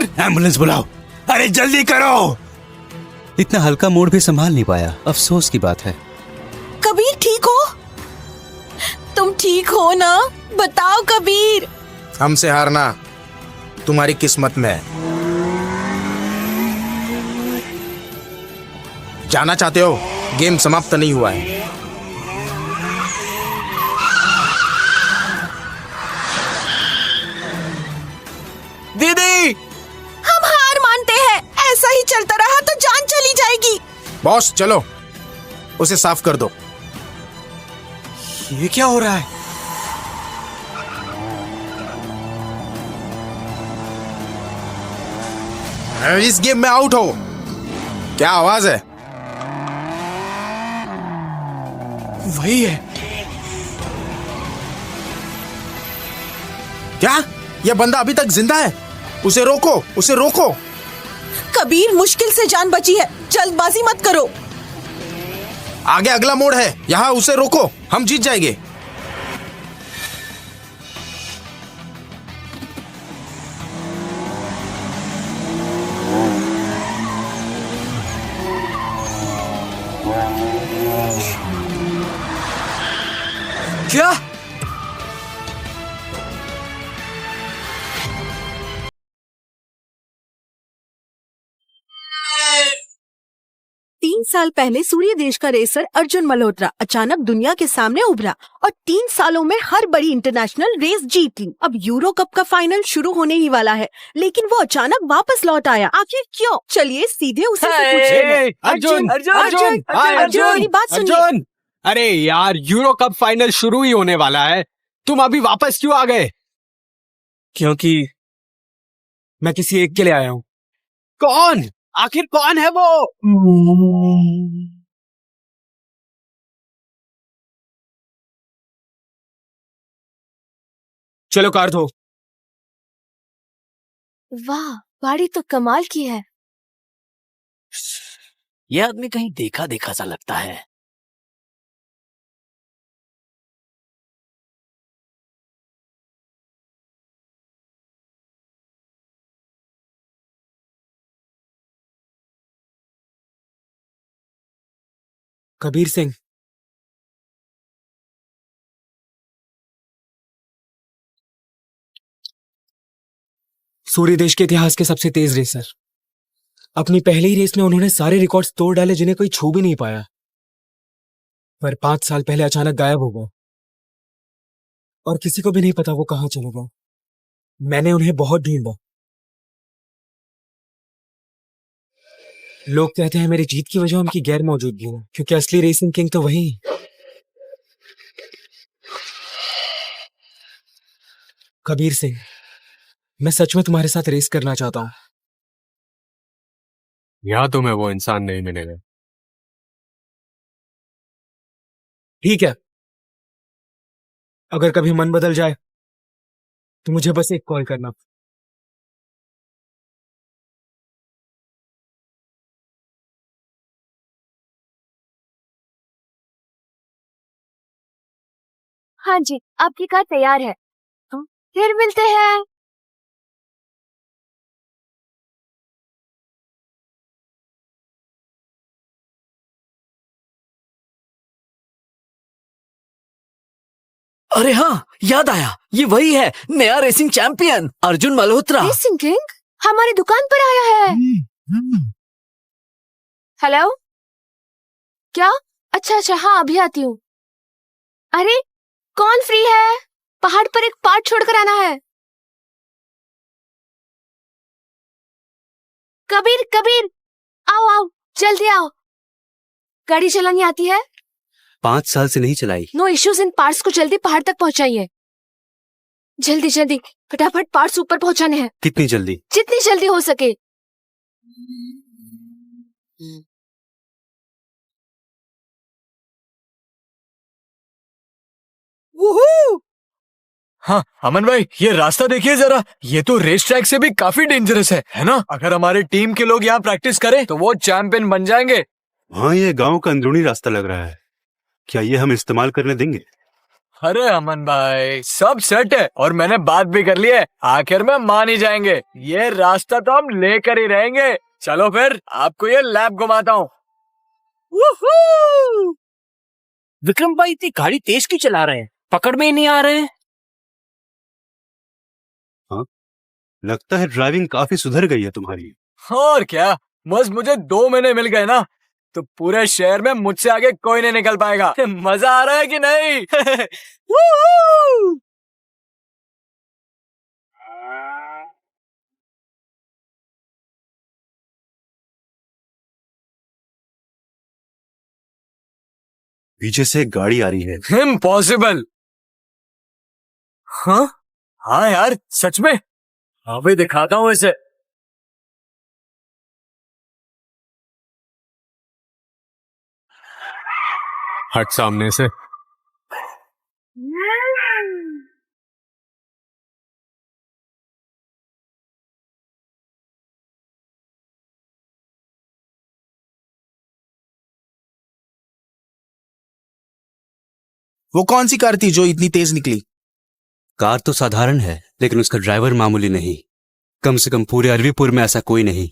Kabir, ambulance बुलाओ, अरे जल्दी करो। इतना हल्का मूड भी संभाल नहीं पाया, अफसोस की बात है। कबीर ठीक हो? तुम ठीक हो ना? बताओ कबीर। हमसे हारना तुम्हारी किस्मत में है। जाना चाहते हो? गेम समाप्त नहीं हुआ है। दीदी, हम हार मानते हैं। ऐसा ही चलता रहा तो जान चली जाएगी। बॉस चलो, उसे साफ कर दो। ये क्या हो रहा है? इस गेम में आउट हो। क्या आवाज है? वही है। क्या यह बंदा अभी तक जिंदा है? उसे रोको, उसे रोको। कबीर, मुश्किल से जान बची है, जल्दबाजी मत करो। आगे अगला मोड़ है, यहाँ उसे रोको, हम जीत जाएंगे। क्या? तीन साल पहले सूर्य देश का रेसर अर्जुन मल्होत्रा अचानक दुनिया के सामने उभरा और 3 सालों में हर बड़ी इंटरनेशनल रेस जीत ली। अब यूरो कप का फाइनल शुरू होने ही वाला है, लेकिन वो अचानक वापस लौट आया। आखिर क्यों? चलिए सीधे उसे से पूछते हैं। अर्जुन, मेरी बात सुनिए। अर्जुन, अरे यार, यूरो कप फाइनल शुरू ही होने वाला है, तुम अभी वापस क्यों आ गए? क्योंकि मैं किसी एक के लिए आया हूँ। कौन? आखिर कौन है वो? चलो कार धो। वाह, गाड़ी तो कमाल की है। यह आदमी कहीं देखा देखा सा लगता है। कबीर सिंह। सूर्य देश के इतिहास के सबसे तेज रेसर। अपनी पहली ही रेस में उन्होंने सारे रिकॉर्ड्स तोड़ डाले जिन्हें कोई छू भी नहीं पाया। पर 5 साल पहले अचानक गायब हो गए और किसी को भी नहीं पता वो कहाँ चले गए। मैंने उन्हें बहुत ढूंढा। लोग कहते हैं मेरी जीत की वजह उनकी गैर मौजूदगी है, क्योंकि असली रेसिंग किंग तो वही है। कबीर सिंह, मैं सच में तुम्हारे साथ रेस करना चाहता हूं। यहाँ तुम्हें वो इंसान नहीं मिलेगा। ठीक है, अगर कभी मन बदल जाए तो मुझे बस एक कॉल करना। हाँ जी, आपकी कार तैयार है। फिर मिलते हैं। अरे हाँ, याद आया, ये वही है, नया racing champion Arjun Malhotra. Racing king हमारी दुकान पर आया है। हेलो, क्या? अच्छा अच्छा, हाँ अभी आती हूँ। अरे कौन फ्री है? पहाड़ पर एक पार्ट छोड़कर आना है। कबीर कबीर, आओ आओ, जल्दी आओ। गाड़ी चलानी आती है? 5 साल से नहीं चलाई। नो इश्यूज, इन पार्ट्स को जल्दी पहाड़ तक पहुंचाइए। जल्दी जल्दी, फटाफट पार्ट्स ऊपर पहुंचाने हैं। कितनी जल्दी? जितनी जल्दी हो सके। हाँ अमन भाई, ये रास्ता देखिए जरा, ये तो रेस ट्रैक से भी काफी डेंजरस है ना? अगर हमारे टीम के लोग यहाँ प्रैक्टिस करें तो वो चैंपियन बन जाएंगे। हाँ, ये गांव का अंदरूनी रास्ता लग रहा है, क्या ये हम इस्तेमाल करने देंगे? अरे अमन भाई सब सेट है और मैंने बात भी कर ली है, आखिर में मान ही जाएंगे। ये रास्ता तो हम लेकर ही रहेंगे। चलो फिर आपको ये लैब घुमाता हूँ। विक्रम भाई इतनी गाड़ी तेज क्यों चला रहे हैं? पकड़ में ही नहीं आ रहे हैं। लगता है ड्राइविंग काफी सुधर गई है तुम्हारी। और क्या, बस मुझे 2 महीने मिल गए ना तो पूरे शहर में मुझसे आगे कोई नहीं निकल पाएगा। मजा आ रहा है कि नहीं? पीछे से एक गाड़ी आ रही है। इम्पॉसिबल। हाँ हाँ यार सच में। हाँ भाई दिखाता हूँ इसे। हट सामने से। वो कौन सी कार थी जो इतनी तेज निकली? कार तो साधारण है लेकिन उसका ड्राइवर मामूली नहीं। कम से कम पूरे अरवीपुर में ऐसा कोई नहीं।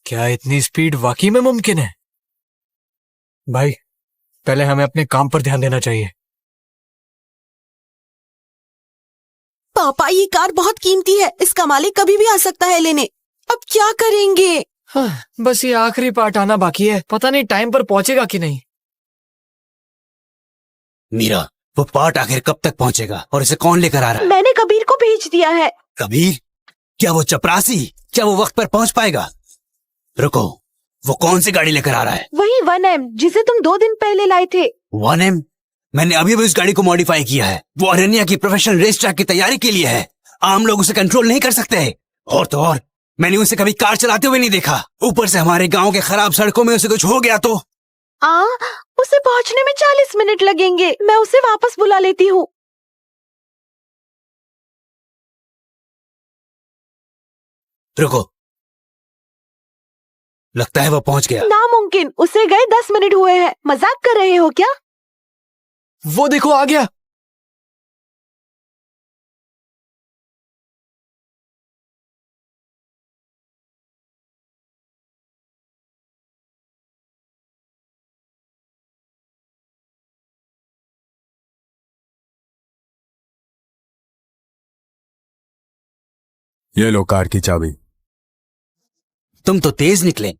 क्या इतनी स्पीड वाकई में मुमकिन है? भाई पहले हमें अपने काम पर ध्यान देना चाहिए। पापा ये कार बहुत कीमती है, इसका मालिक कभी भी आ सकता है लेने। अब क्या करेंगे? हाँ, बस ये आखिरी पार्ट आना बाकी है, पता नहीं टाइम पर पहुंचेगा कि नहीं। मीरा, वो पार्ट आखिर कब तक पहुंचेगा और इसे कौन लेकर आ रहा है? मैंने कबीर को भेज दिया है। कबीर? क्या वो चपरासी? क्या वो वक्त पर पहुंच पाएगा? रुको, वो कौन सी गाड़ी लेकर आ रहा है? वही 1M जिसे तुम 2 दिन पहले लाए थे। 1M? मैंने अभी भी उस गाड़ी को मॉडिफाई किया है। वो अरण्या की प्रोफेशनल रेस ट्रैक की तैयारी के लिए है। आम लोग उसे कंट्रोल नहीं कर सकते। और तो और मैंने उसे कभी कार चलाते हुए नहीं देखा। ऊपर से हमारे गांव के खराब सड़कों में उसे कुछ हो गया तो। उसे पहुंचने में 40 मिनट लगेंगे। मैं उसे वापस बुला लेती हूँ। रुको, लगता है वो पहुंच गया। नामुमकिन, उसे गए 10 मिनट हुए हैं। मजाक कर रहे हो क्या? वो देखो आ गया। ये लो कार की चाबी। तुम तो तेज निकले।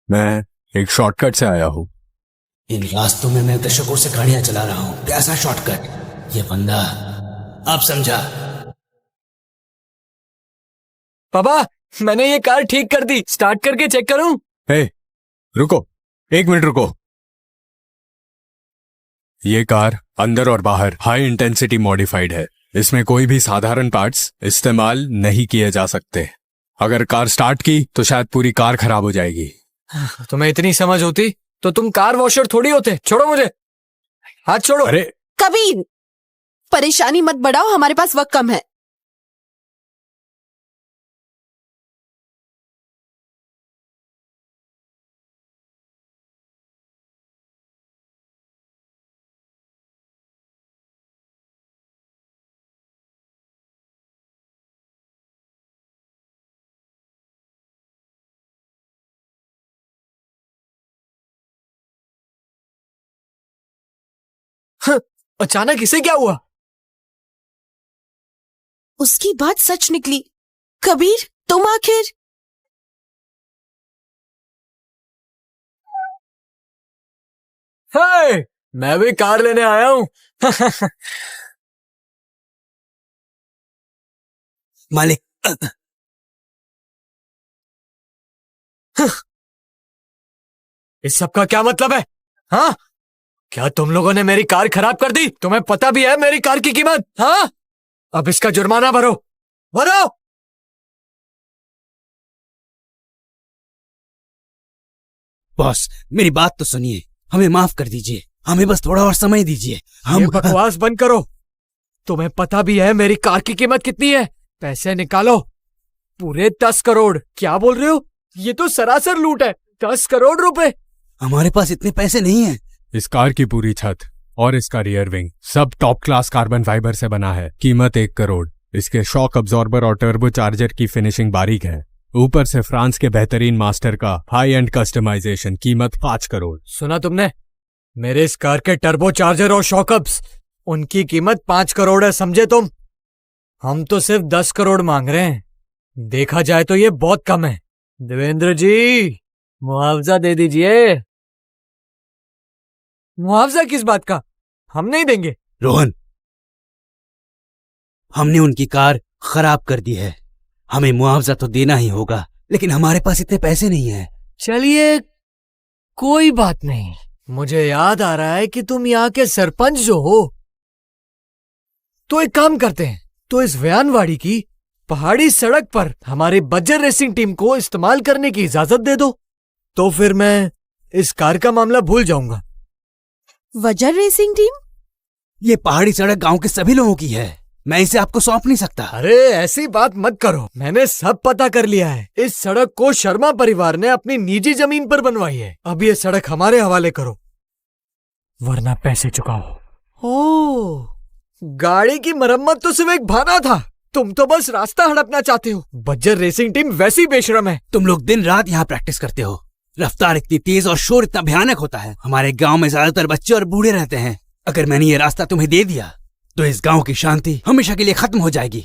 मैं एक शॉर्टकट से आया हूँ। इन रास्तों में मैं दशकों से गाड़ियां चला रहा हूँ। कैसा शॉर्टकट? ये बंदा अब समझा। पापा मैंने ये कार ठीक कर दी, स्टार्ट करके चेक करूं? हे, रुको, 1 मिनट रुको। ये कार अंदर और बाहर हाई इंटेंसिटी मॉडिफाइड है। इसमें कोई भी साधारण पार्ट्स इस्तेमाल नहीं किए जा सकते। अगर कार स्टार्ट की तो शायद पूरी कार खराब हो जाएगी। तुम्हें इतनी समझ होती तो तुम कार वॉशर थोड़ी होते। छोड़ो मुझे, हाथ छोड़ो। अरे कबीर, परेशानी मत बढ़ाओ, हमारे पास वक्त कम है। अचानक इसे क्या हुआ? उसकी बात सच निकली। कबीर, तुम आखिर? हे, मैं भी कार लेने आया हूँ। मालिक, इस सब का क्या मतलब है? हाँ, क्या तुम लोगों ने मेरी कार खराब कर दी? तुम्हें पता भी है मेरी कार की कीमत? हाँ, अब इसका जुर्माना भरो, भरो। बॉस मेरी बात तो सुनिए, हमें माफ कर दीजिए। हमें बस थोड़ा और समय दीजिए। ये बकवास बंद करो। तुम्हें पता भी है मेरी कार की कीमत कितनी है? पैसे निकालो। पूरे 10 करोड़। क्या बोल रहे हो? ये तो सरासर लूट है। 10 करोड़ रुपए। हमारे पास इतने पैसे नहीं हैं। इस कार की पूरी छत और इसका रियर विंग सब टॉप क्लास कार्बन फाइबर से बना है। कीमत 1 करोड़। इसके शॉक अब्जॉर्बर और टर्बो चार्जर की फिनिशिंग बारीक है। ऊपर से फ्रांस के बेहतरीन मास्टर का हाई एंड कस्टमाइजेशन। कीमत 5 करोड़। सुना तुमने? मेरे इस कार के टर्बो चार्जर और शॉकअप्स, उनकी कीमत 5 करोड़ है, समझे तुम? हम तो सिर्फ 10 करोड़ मांग रहे हैं। देखा जाए तो ये बहुत कम है। देवेंद्र जी, मुआवजा दे दीजिए। मुआवजा किस बात का? हम नहीं देंगे। रोहन, हमने उनकी कार खराब कर दी है, हमें मुआवजा तो देना ही होगा, लेकिन हमारे पास इतने पैसे नहीं हैं। चलिए, कोई बात नहीं। मुझे याद आ रहा है कि तुम यहाँ के सरपंच जो हो, तो एक काम करते हैं, तो इस व्यानवाड़ी की पहाड़ी सड़क पर हमारी बजर रेसिंग टीम को इस्तेमाल करने की इजाजत दे दो, तो फिर मैं इस कार का मामला भूल जाऊंगा। वजर रेसिंग टीम? ये पहाड़ी सड़क गांव के सभी लोगों की है, मैं इसे आपको सौंप नहीं सकता। अरे ऐसी बात मत करो, मैंने सब पता कर लिया है। इस सड़क को शर्मा परिवार ने अपनी निजी जमीन पर बनवाई है। अब ये सड़क हमारे हवाले करो, वरना पैसे चुकाओ। ओह, गाड़ी की मरम्मत तो सिर्फ एक बहाना था, तुम तो बस रास्ता हड़पना चाहते हो। बज्जर रेसिंग टीम वैसी बेशरम है। तुम लोग दिन रात यहाँ प्रैक्टिस करते हो, रफ्तार इतनी तेज और शोर इतना भयानक होता है। हमारे गांव में ज्यादातर बच्चे और बूढ़े रहते हैं। अगर मैंने ये रास्ता तुम्हें दे दिया तो इस गांव की शांति हमेशा के लिए खत्म हो जाएगी।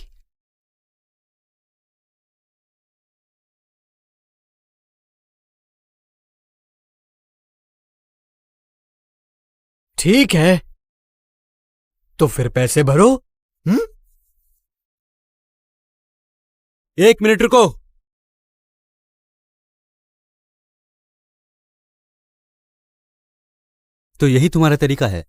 ठीक है, तो फिर पैसे भरो। 1 मिनट रुको। तो यही तुम्हारा तरीका है?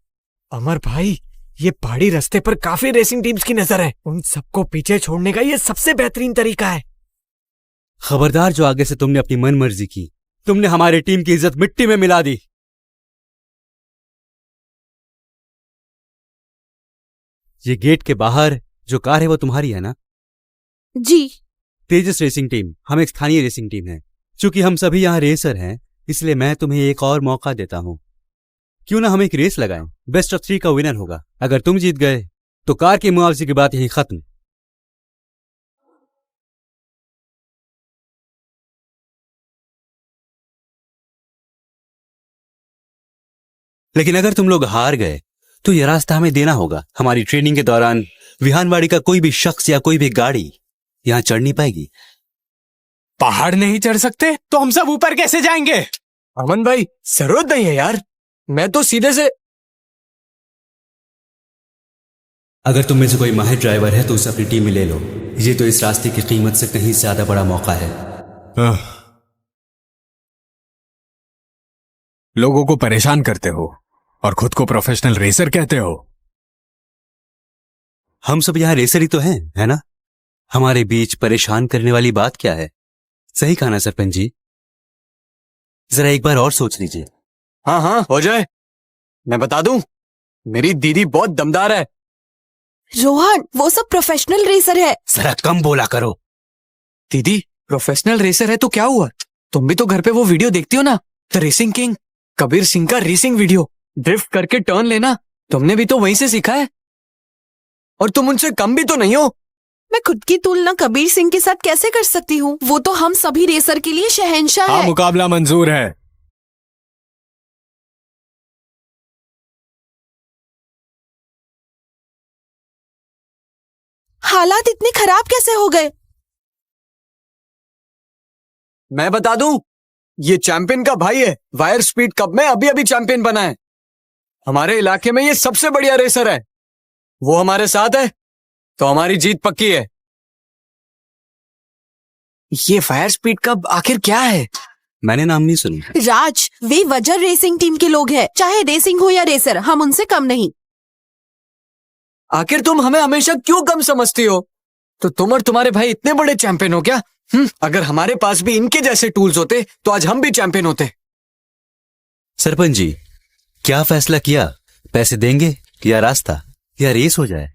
अमर भाई, ये पहाड़ी रास्ते पर काफी रेसिंग टीम्स की नजर है, उन सबको पीछे छोड़ने का ये सबसे बेहतरीन तरीका है। खबरदार, जो आगे से तुमने अपनी मन मर्जी की, तुमने हमारी टीम की इज्जत मिट्टी में मिला दी। ये गेट के बाहर जो कार है वो तुम्हारी है ना? जी। तेजस रेसिंग टीम, हम एक स्थानीय रेसिंग टीम है। चूंकि हम सभी यहाँ रेसर हैं, इसलिए मैं तुम्हें एक और मौका देता हूं। क्यों ना हम एक रेस लगाएं? बेस्ट ऑफ 3 का विनर होगा। अगर तुम जीत गए तो कार के मुआवजे की बात यहीं खत्म। लेकिन अगर तुम लोग हार गए तो यह रास्ता हमें देना होगा। हमारी ट्रेनिंग के दौरान विहानवाड़ी का कोई भी शख्स या कोई भी गाड़ी यहां चढ़ नहीं पाएगी। पहाड़ नहीं चढ़ सकते तो हम सब ऊपर कैसे जाएंगे? अमन भाई, जरूरत नहीं है यार, मैं तो सीधे से। अगर तुम में से कोई माहिर ड्राइवर है तो उसे अपनी टीम में ले लो। ये तो इस रास्ते की कीमत से कहीं ज्यादा बड़ा मौका है। लोगों को परेशान करते हो और खुद को प्रोफेशनल रेसर कहते हो। हम सब यहाँ रेसर ही तो हैं, है ना? हमारे बीच परेशान करने वाली बात क्या है? सही कहा ना सरपंच जी? जरा एक बार और सोच लीजिए। हाँ हाँ, हो जाए। मैं बता दूं, मेरी दीदी बहुत दमदार है। रोहन, वो सब प्रोफेशनल रेसर है। जरा कम बोला करो। दीदी प्रोफेशनल रेसर है तो क्या हुआ? तुम भी तो घर पे वो वीडियो देखती हो ना, the racing king, Kabir Singh का रेसिंग वीडियो। ड्रिफ्ट करके टर्न लेना, तुमने भी तो वहीं से सीखा है। और तुम उनसे कम भी तो नहीं हो। मैं खुद की तुलना कबीर सिंह के साथ कैसे कर सकती हूँ? वो तो हम सभी रेसर के लिए शहंशाह हाँ, है। मुकाबला मंजूर है। हालात इतने खराब कैसे हो गए? मैं बता दूं, ये चैंपियन का भाई है। वायर स्पीड कप में अभी अभी चैंपियन बना है। हमारे इलाके में ये सबसे बढ़िया रेसर है। वो हमारे साथ है तो हमारी जीत पक्की है। ये फायर स्पीड कप आखिर क्या है? मैंने नाम नहीं सुना। राज, वे वजर रेसिंग टीम के लोग हैं। चाहे रेसिंग हो या रेसर, हम उनसे कम नहीं। आखिर तुम हमें हमेशा क्यों कम समझती हो? तो तुम और तुम्हारे भाई इतने बड़े चैंपियन हो क्या? अगर हमारे पास भी इनके जैसे टूल्स होते तो आज हम भी चैंपियन होते। सरपंच जी, क्या फैसला किया? पैसे देंगे या रास्ता, या रेस हो जाए?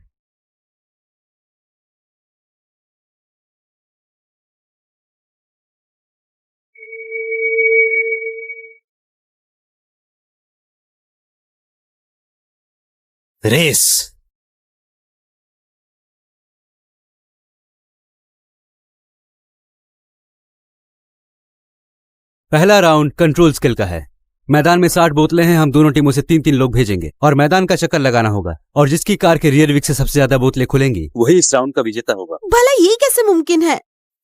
रेस। पहला राउंड कंट्रोल स्किल का है। मैदान में 60 बोतलें हैं। हम दोनों टीमों से 3-3 लोग भेजेंगे और मैदान का चक्कर लगाना होगा, और जिसकी कार के रियर विक से सबसे ज्यादा बोतलें खुलेंगी वही इस राउंड का विजेता होगा। भला ये कैसे मुमकिन है?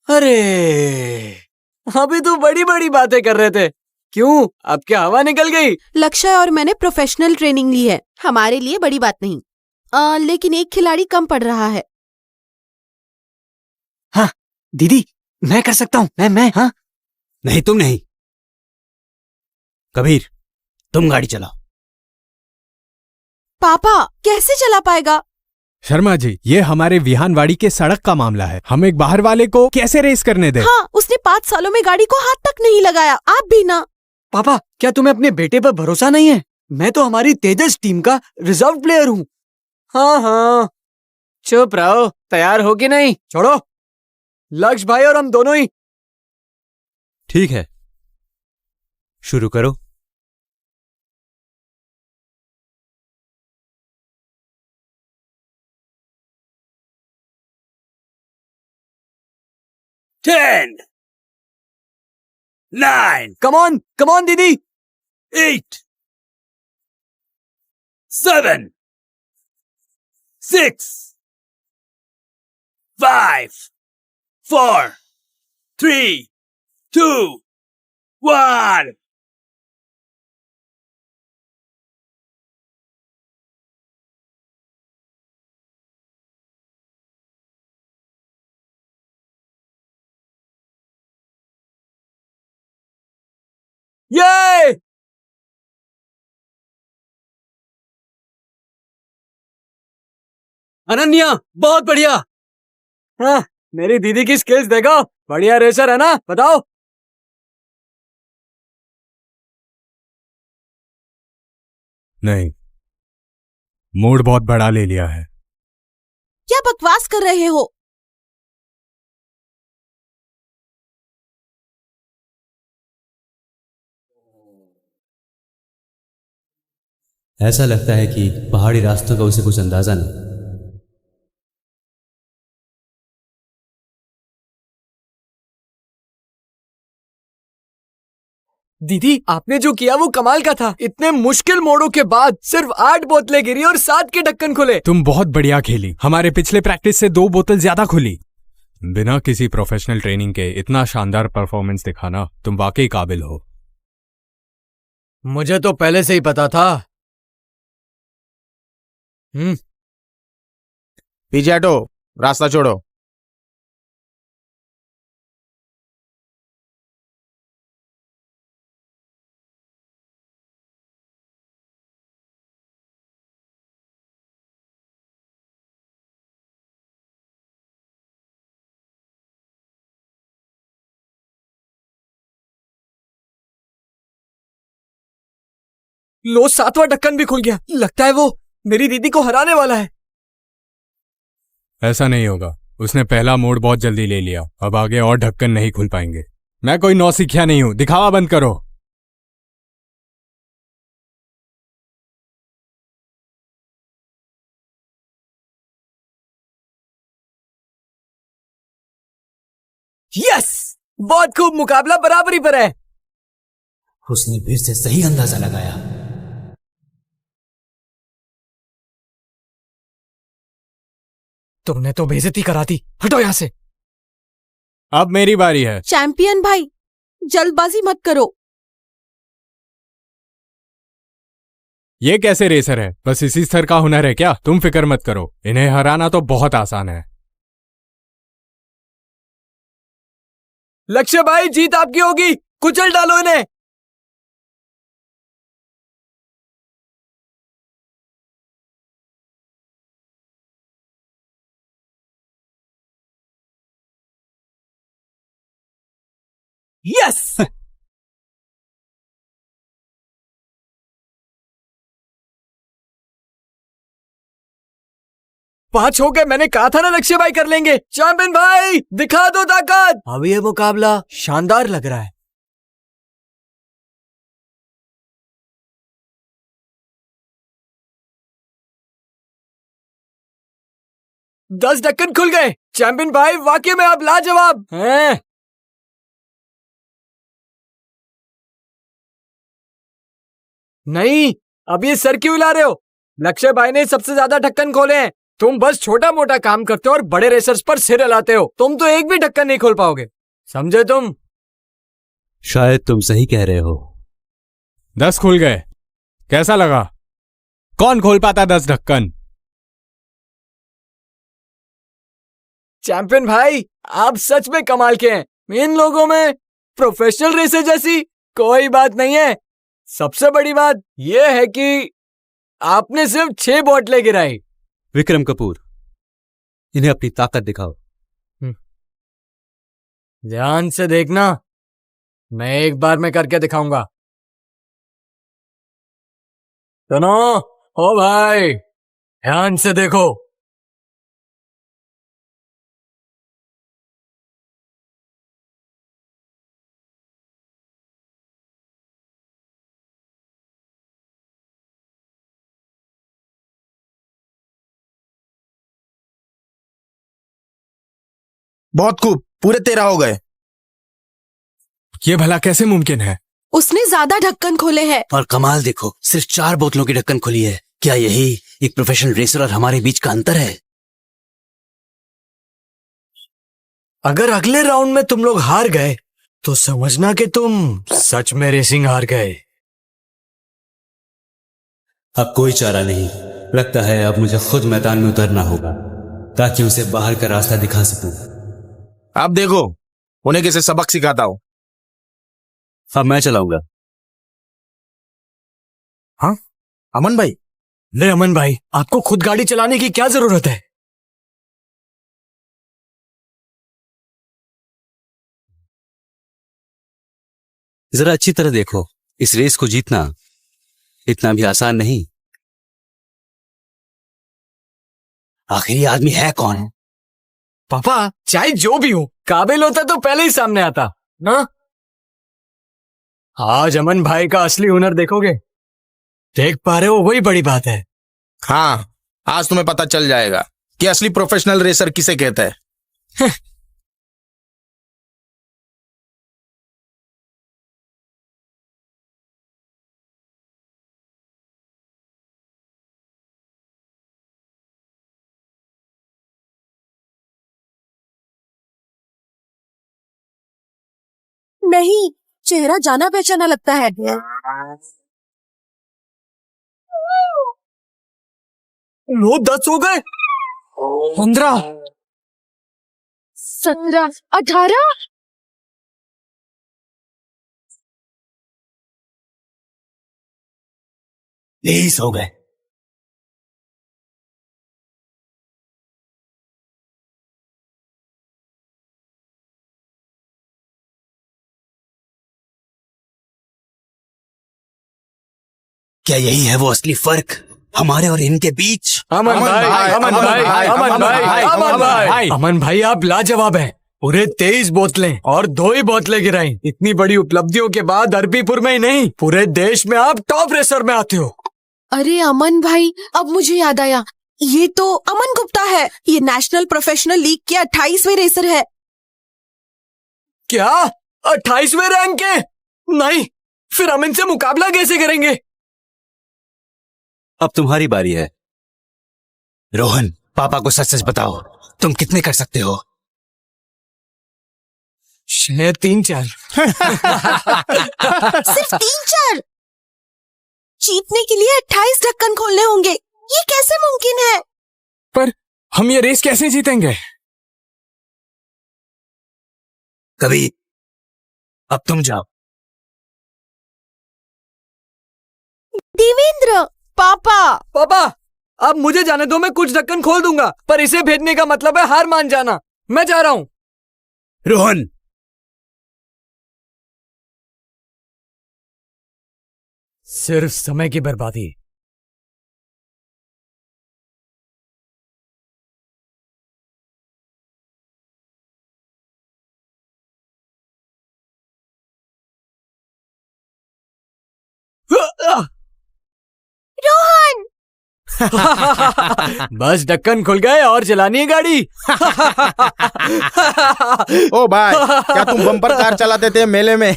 अरे अभी तो बड़ी बड़ी बातें कर रहे थे, क्यों अब क्या हवा निकल गई? लक्ष्य और मैंने प्रोफेशनल ट्रेनिंग ली है, हमारे लिए बड़ी बात नहीं। लेकिन एक खिलाड़ी कम पड़ रहा है। हाँ दीदी, मैं कर सकता हूँ। मैं हाँ। नहीं, तुम नहीं। कबीर, तुम गाड़ी चलाओ। पापा कैसे चला पाएगा? शर्मा जी, ये हमारे विहानवाड़ी के सड़क का मामला है। हम एक बाहर वाले को कैसे रेस करने दे? हाँ, उसने 5 सालों में गाड़ी को हाथ तक नहीं लगाया। आप भी ना। पापा, क्या तुम्हें अपने बेटे पर भरोसा नहीं है? मैं तो हमारी तेजस टीम का रिजर्व प्लेयर हूँ। हाँ हाँ, चुप रहो। तैयार हो कि नहीं? छोड़ो, लक्ष्य भाई और हम दोनों ही। ठीक है, शुरू करो। Ten, 9, कम ऑन दीदी। 8, 7, 6, 5, 4, 3, 2, 1. ये अनन्या, बहुत बढ़िया। हाँ, मेरी दीदी की स्किल्स देखो, बढ़िया रेसर है ना? बताओ। नहीं, मूड बहुत बड़ा ले लिया है। क्या बकवास कर रहे हो? ऐसा लगता है कि पहाड़ी रास्तों का उसे कुछ अंदाजा नहीं। दीदी, आपने जो किया वो कमाल का था। इतने मुश्किल मोड़ों के बाद सिर्फ 8 बोतलें गिरी और 7 के ढक्कन खुले। तुम बहुत बढ़िया खेली। हमारे पिछले प्रैक्टिस से 2 बोतल ज्यादा खुली। बिना किसी प्रोफेशनल ट्रेनिंग के इतना शानदार परफॉर्मेंस दिखाना, तुम वाकई काबिल हो। मुझे तो पहले से ही पता था। पीछे हटो, रास्ता छोड़ो। लो, 7वां ढक्कन भी खुल गया। लगता है वो मेरी दीदी को हराने वाला है। ऐसा नहीं होगा। उसने पहला मोड़ बहुत जल्दी ले लिया। अब आगे और ढक्कन नहीं खुल पाएंगे। मैं कोई नौसिखिया नहीं हूं। दिखावा बंद करो। यस, बहुत खूब। मुकाबला बराबरी पर है। उसने फिर से सही अंदाजा लगाया। तुमने तो बेइज्जती करा दी। हटो यहां से। अब मेरी बारी है। चैंपियन भाई, जल्दबाजी मत करो। ये कैसे रेसर है? बस इसी स्तर का हुनर है क्या? तुम फिक्र मत करो, इन्हें हराना तो बहुत आसान है। लक्ष्य भाई, जीत आपकी होगी। कुचल डालो इन्हें। यस। 5 हो गए। मैंने कहा था ना लक्ष्य भाई कर लेंगे। चैंपियन भाई, दिखा दो ताकत। अब ये मुकाबला शानदार लग रहा है। 10 ढक्कन खुल गए। चैंपियन भाई वाकई में आप लाजवाब हैं। नहीं, अब ये सर क्यों हिला रहे हो? लक्ष्य भाई ने सबसे ज्यादा ढक्कन खोले हैं। तुम बस छोटा मोटा काम करते हो और बड़े रेसर्स पर सिर हिलाते हो। तुम तो एक भी ढक्कन नहीं खोल पाओगे, समझे तुम? शायद तुम सही कह रहे हो। 10 खुल गए, कैसा लगा? कौन खोल पाता 10 ढक्कन? चैंपियन भाई, आप सच में कमाल के हैं। इन लोगों में प्रोफेशनल रेसर जैसी कोई बात नहीं है। सबसे बड़ी बात यह है कि आपने सिर्फ 6 बोतलें गिराई। विक्रम कपूर, इन्हें अपनी ताकत दिखाओ। ध्यान से देखना, मैं एक बार में करके दिखाऊंगा। सुनो ओ भाई, ध्यान से देखो। बहुत खूब, पूरे 13 हो गए। ये भला कैसे मुमकिन है? उसने ज्यादा ढक्कन खोले हैं। और कमाल देखो, सिर्फ 4 बोतलों की ढक्कन खुली है। क्या यही एक प्रोफेशनल रेसर और हमारे बीच का अंतर है? अगर अगले राउंड में तुम लोग हार गए तो समझना कि तुम सच में रेसिंग हार गए। अब कोई चारा नहीं। लगता है अब मुझे खुद मैदान में उतरना होगा ताकि उसे बाहर का रास्ता दिखा सकूं। आप देखो, उन्हें किसे सबक सिखाता हो। अब मैं चलाऊंगा। हाँ अमन भाई, ले अमन भाई, आपको खुद गाड़ी चलाने की क्या जरूरत है? जरा अच्छी तरह देखो, इस रेस को जीतना इतना भी आसान नहीं। आखिर ये आदमी है कौन? पापा, चाहे जो भी हो, काबिल होता तो पहले ही सामने आता ना। आज अमन भाई का असली हुनर देखोगे। देख पा रहे हो, वही बड़ी बात है। हाँ आज तुम्हें पता चल जाएगा कि असली प्रोफेशनल रेसर किसे कहते हैं। नहीं, चेहरा जाना पहचाना लगता है। 10 हो गए। 15, 17, 18। 23 हो गए। क्या यही है वो असली फर्क हमारे और इनके बीच? अमन भाई, अमन भाई, अमन भाई, अमन भाई, अमन भाई, आप लाजवाब हैं। पूरे 23 बोतलें और 2 ही बोतलें गिराई। इतनी बड़ी उपलब्धियों के बाद अरबीपुर में ही नहीं, पूरे देश में आप टॉप रेसर में आते हो। अरे अमन भाई, अब मुझे याद आया, ये तो अमन गुप्ता है। ये नेशनल प्रोफेशनल लीग के 28वें रेसर है। क्या 28वें रैंक के? नहीं, फिर हम इनसे मुकाबला कैसे करेंगे? अब तुम्हारी बारी है। रोहन, पापा को सच सच बताओ, तुम कितने कर सकते हो? शायद 3-4। सिर्फ 3-4? जीतने के लिए 28 ढक्कन खोलने होंगे। ये कैसे मुमकिन है? पर हम ये रेस कैसे जीतेंगे? कभी। अब तुम जाओ। देवेंद्र, पापा। पापा, अब मुझे जाने दो, मैं कुछ ढक्कन खोल दूंगा, पर इसे भेजने का मतलब है हार मान जाना। मैं जा रहा हूं। रोहन, सिर्फ समय की बर्बादी। रोहन, बस ढक्कन खुल गए और चलानी है गाड़ी। ओ भाई, क्या तुम बम्पर कार चलाते थे मेले में?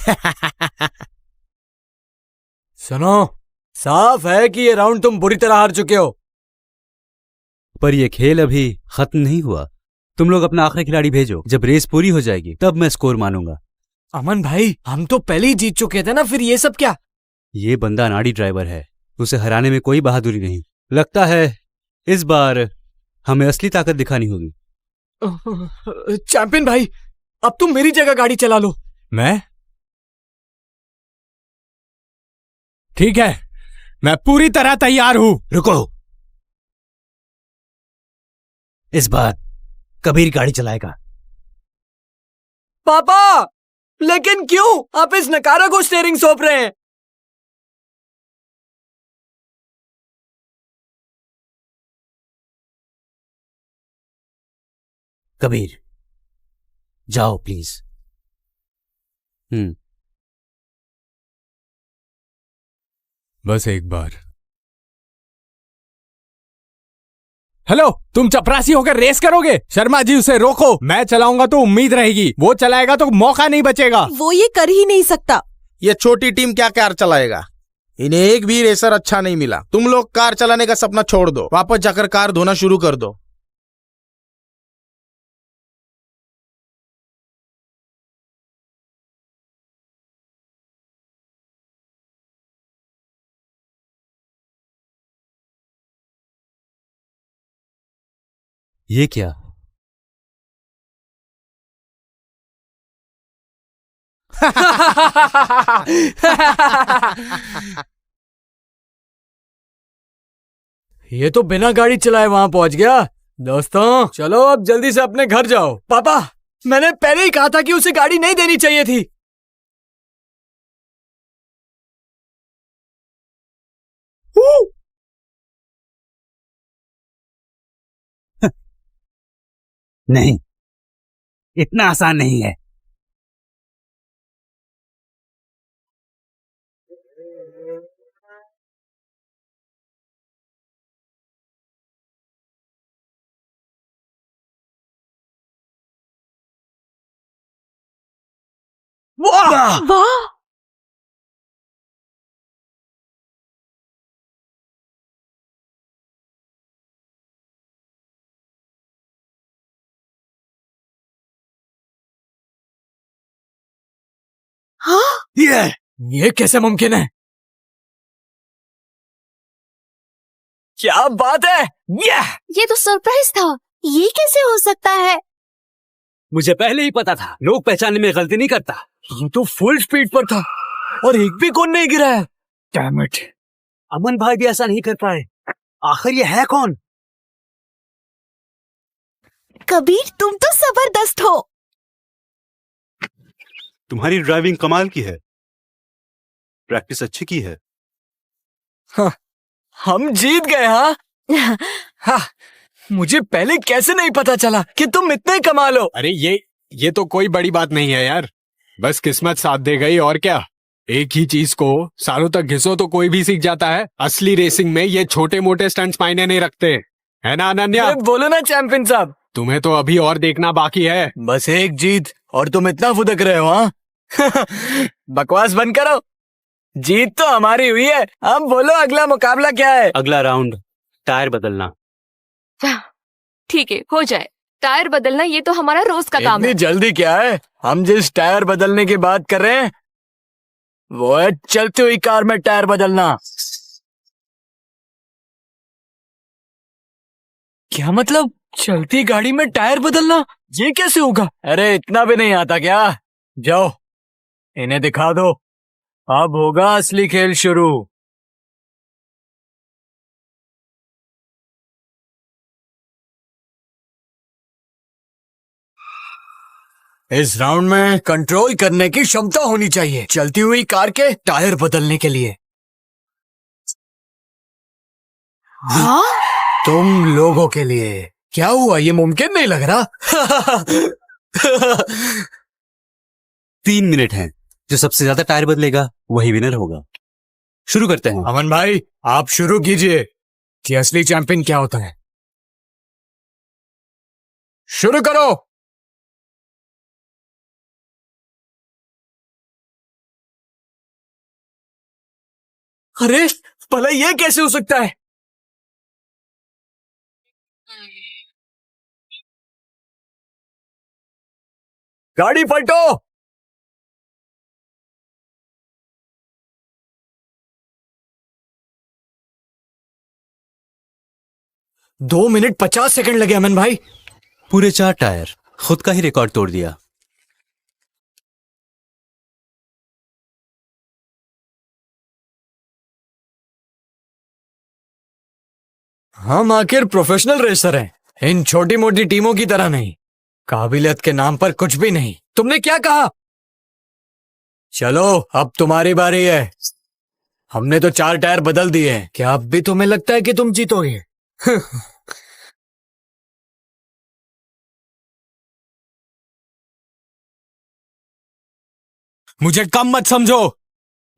सुनो, साफ है कि ये राउंड तुम बुरी तरह हार चुके हो। पर ये खेल अभी खत्म नहीं हुआ। तुम लोग अपना आखिरी खिलाड़ी भेजो। जब रेस पूरी हो जाएगी तब मैं स्कोर मानूंगा। अमन भाई, हम तो पहले ही जीत चुके थे ना, फिर ये सब क्या? ये बंदा अनाड़ी ड्राइवर है, उसे हराने में कोई बहादुरी नहीं। लगता है इस बार हमें असली ताकत दिखानी होगी। चैंपियन भाई, अब तुम मेरी जगह गाड़ी चला लो। मैं? ठीक है, मैं पूरी तरह तैयार हूं। रुको, इस बार कबीर गाड़ी चलाएगा। पापा, लेकिन क्यों आप इस नकारा को स्टीयरिंग सौंप रहे हैं? कबीर, जाओ प्लीज। बस एक बार। हेलो, तुम चपरासी होकर रेस करोगे? शर्मा जी, उसे रोको। मैं चलाऊंगा तो उम्मीद रहेगी, वो चलाएगा तो मौका नहीं बचेगा। वो ये कर ही नहीं सकता। ये छोटी टीम क्या कार चलाएगा? इन्हें एक भी रेसर अच्छा नहीं मिला। तुम लोग कार चलाने का सपना छोड़ दो, वापस जाकर कार धोना शुरू कर दो। ये क्या? ये तो बिना गाड़ी चलाए वहां पहुंच गया। दोस्तों, चलो अब जल्दी से अपने घर जाओ। पापा, मैंने पहले ही कहा था कि उसे गाड़ी नहीं देनी चाहिए थी। नहीं, इतना आसान नहीं है। वाह! वाह, हाँ, ये कैसे मुमकिन है? क्या बात है! ये तो सरप्राइज था। ये कैसे हो सकता है? मुझे पहले ही पता था, लोग पहचानने में गलती नहीं करता। ये तो फुल स्पीड पर था और एक भी कौन नहीं गिरा है। Damn it! अमन भाई भी ऐसा नहीं कर पाए। आखिर ये है कौन? कबीर, तुम तो जबरदस्त हो। तुम्हारी ड्राइविंग कमाल की है, प्रैक्टिस अच्छी की है। हम जीत गए। हाँ, मुझे पहले कैसे नहीं पता चला कि तुम इतने कमाल हो। अरे ये तो कोई बड़ी बात नहीं है यार, बस किस्मत साथ दे गई और क्या। एक ही चीज को सालों तक घिसो तो कोई भी सीख जाता है। असली रेसिंग में ये छोटे मोटे स्टंट्स मायने नहीं रखते, है ना अनन्या? अरे बोलो ना चैंपियन साहब। तुम्हें तो अभी और देखना बाकी है। बस एक जीत और तुम इतना फुदक रहे हो। हाँ बकवास बंद करो। जीत तो हमारी हुई है। अब बोलो अगला मुकाबला क्या है? अगला राउंड टायर बदलना। ठीक है, हो जाए। टायर बदलना ये तो हमारा रोज का काम इतनी है। जल्दी क्या है? हम जिस टायर बदलने की बात कर रहे हैं वो है चलती हुई कार में टायर बदलना। क्या मतलब? चलती गाड़ी में टायर बदलना? ये कैसे होगा? अरे इतना भी नहीं आता क्या? जाओ इन्हें दिखा दो, अब होगा असली खेल शुरू। इस राउंड में कंट्रोल करने की क्षमता होनी चाहिए चलती हुई कार के टायर बदलने के लिए। हाँ, तुम लोगों के लिए। क्या हुआ? ये मुमकिन नहीं लग रहा। 3 मिनट हैं। जो सबसे ज्यादा टायर बदलेगा वही विनर होगा। शुरू करते हैं। अमन भाई, आप शुरू कीजिए। कि असली चैंपियन क्या होता है। शुरू करो। अरे भला ये कैसे हो सकता है? गाड़ी पलटो। दो मिनट 50 सेकंड लगे अमन भाई। पूरे 4 टायर, खुद का ही रिकॉर्ड तोड़ दिया। हम आखिर प्रोफेशनल रेसर हैं, इन छोटी मोटी टीमों की तरह नहीं। काबिलियत के नाम पर कुछ भी नहीं। तुमने क्या कहा? चलो अब तुम्हारी बारी है। हमने तो 4 टायर बदल दिए हैं। क्या अब भी तुम्हें लगता है कि तुम जीतोगे? मुझे कम मत समझो,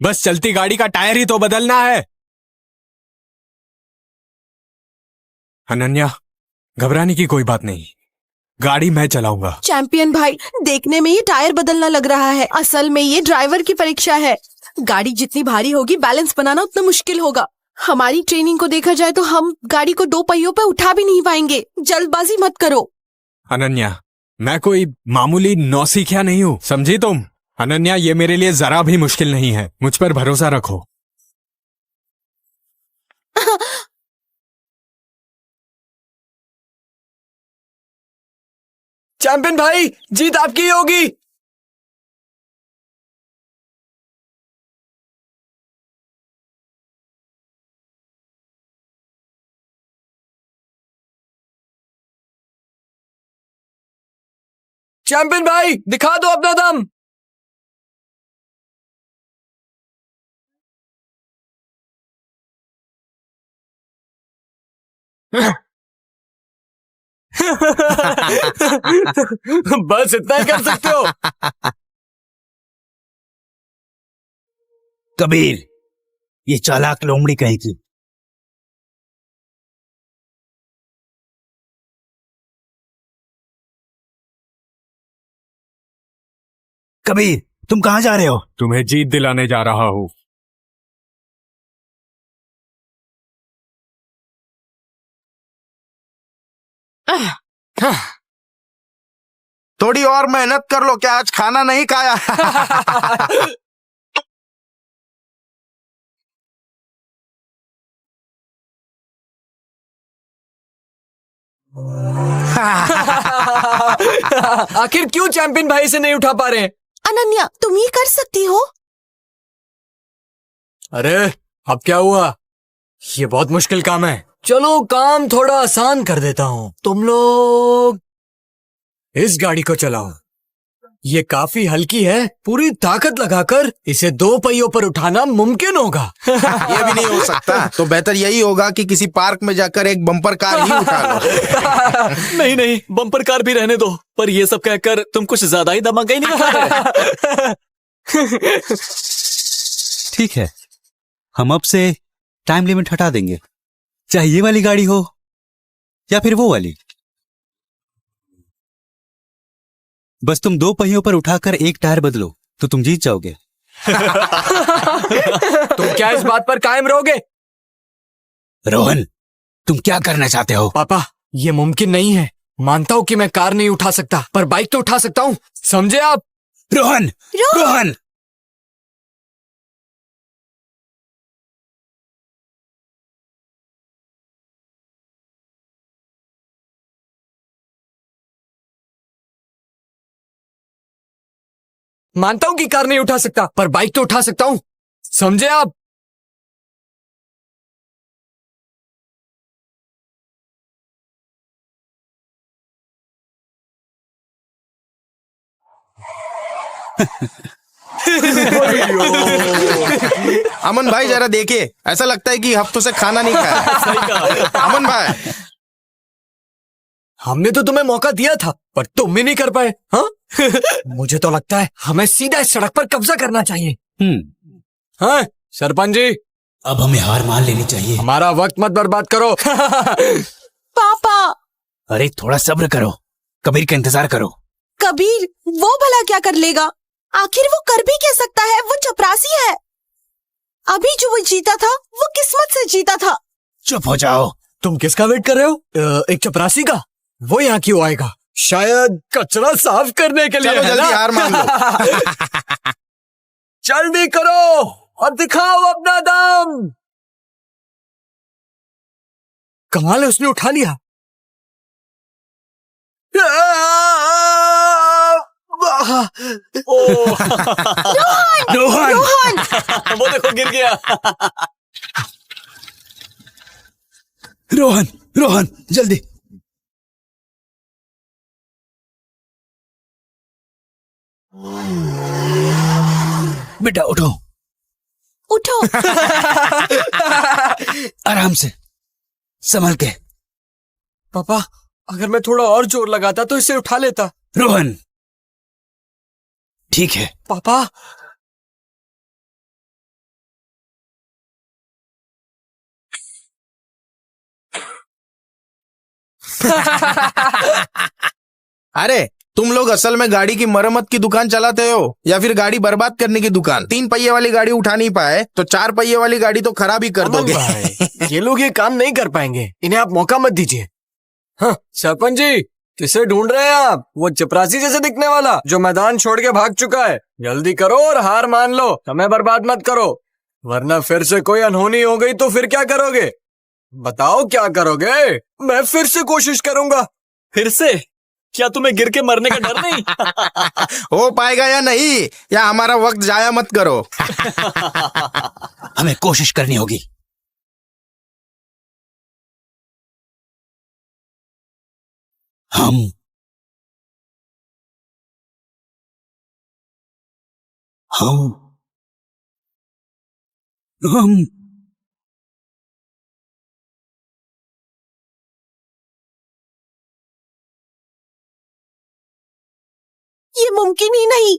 बस चलती गाड़ी का टायर ही तो बदलना है। अनन्या, घबराने की कोई बात नहीं, गाड़ी मैं चलाऊंगा। चैंपियन भाई, देखने में ये टायर बदलना लग रहा है, असल में ये ड्राइवर की परीक्षा है। गाड़ी जितनी भारी होगी बैलेंस बनाना उतना मुश्किल होगा। हमारी ट्रेनिंग को देखा जाए तो हम गाड़ी को 2 पहियों पे उठा भी नहीं पाएंगे। जल्दबाजी मत करो। अनन्या, मैं कोई मामूली नौसिखिया नहीं हूँ, समझी तुम? अनन्या, ये मेरे लिए जरा भी मुश्किल नहीं है, मुझ पर भरोसा रखो। चैंपियन भाई, जीत आपकी ही होगी। चैंपियन भाई, दिखा दो अपना दम। बस इतना ही कर सकते हो। कबीर, ये चालाक लोमड़ी कहेगी। कबीर, तुम कहां जा रहे हो? तुम्हें जीत दिलाने जा रहा हूँ। थोड़ी और मेहनत कर लो, क्या आज खाना नहीं खाया? आखिर क्यों चैंपियन भाई से नहीं उठा पा रहे हैं? अनन्या, तुम ये कर सकती हो। अरे अब क्या हुआ? ये बहुत मुश्किल काम है। चलो काम थोड़ा आसान कर देता हूँ। तुम लोग इस गाड़ी को चलाओ। ये काफी हल्की है, पूरी ताकत लगाकर इसे 2 पहियों पर उठाना मुमकिन होगा। ये भी नहीं हो सकता, तो बेहतर यही होगा कि किसी पार्क में जाकर एक बम्पर कार ही उठा लो। नहीं नहीं, बम्पर कार भी रहने दो, पर ये सब कहकर तुम कुछ ज्यादा ही दबंग नहीं है। ठीक है, हम अब से टाइम लिमिट हटा देंगे, चाहे ये वाली गाड़ी हो या फिर वो वाली। बस तुम 2 पहियों पर उठाकर एक टायर बदलो तो तुम जीत जाओगे। तुम क्या इस बात पर कायम रहोगे? रोहन, तुम क्या करना चाहते हो? पापा, ये मुमकिन नहीं है। मानता हूँ कि मैं कार नहीं उठा सकता, पर बाइक तो उठा सकता हूँ, समझे आप? रोहन, रोहन, मानता हूँ कि कार नहीं उठा सकता, पर बाइक तो उठा सकता हूँ, समझे आप? अमन भाई जरा देखिए, ऐसा लगता है कि हफ्तों से खाना नहीं खाया। अमन भाई, हमने तो तुम्हें मौका दिया था, पर तुम भी नहीं कर पाए। हाँ? मुझे तो लगता है हमें सीधा इस सड़क पर कब्जा करना चाहिए। हाँ सरपंच जी, अब हमें हार मान लेनी चाहिए। हमारा वक्त मत बर्बाद करो। पापा। अरे थोड़ा सब्र करो, कबीर का इंतजार करो। कबीर वो भला क्या कर लेगा? आखिर वो कर भी क्या सकता है? वो चपरासी है। अभी जो वो जीता था वो किस्मत से जीता था। चुप हो जाओ। तुम किसका वेट कर रहे हो? एक चपरासी का? वो यहाँ क्यों आएगा? शायद कचरा साफ करने के लिए। चलो है जल्दी ना? हार मान लो। जल्दी करो और दिखाओ अपना दम। कमाल है, उसने उठा लिया। रोहन! वो देखो गिर गया। रोहन, रोहन, जल्दी। बेटा उठो, उठो। आराम से, संभल के। पापा, अगर मैं थोड़ा और जोर लगाता तो इसे उठा लेता। रोहन, ठीक है। पापा, अरे तुम लोग असल में गाड़ी की मरम्मत की दुकान चलाते हो या फिर गाड़ी बर्बाद करने की दुकान? 3 पहिए वाली गाड़ी उठा नहीं पाए तो 4 पहिए वाली गाड़ी तो खराब ही कर अमन दोगे। भाई, ये लोग ये काम नहीं कर पाएंगे, इन्हें आप मौका मत दीजिए। हाँ, सरपंच जी, किसे ढूंढ रहे हैं आप? वो चपरासी जैसे दिखने वाला जो मैदान छोड़ के भाग चुका है। जल्दी करो और हार मान लो, समय बर्बाद मत करो, वरना फिर से कोई अनहोनी हो गई तो फिर क्या करोगे? बताओ क्या करोगे? मैं फिर से कोशिश करूंगा। फिर से? क्या तुम्हें गिर के मरने का डर नहीं? हो पाएगा या नहीं, या हमारा वक्त जाया मत करो। हमें कोशिश करनी होगी। हम ये मुमकिन ही नहीं।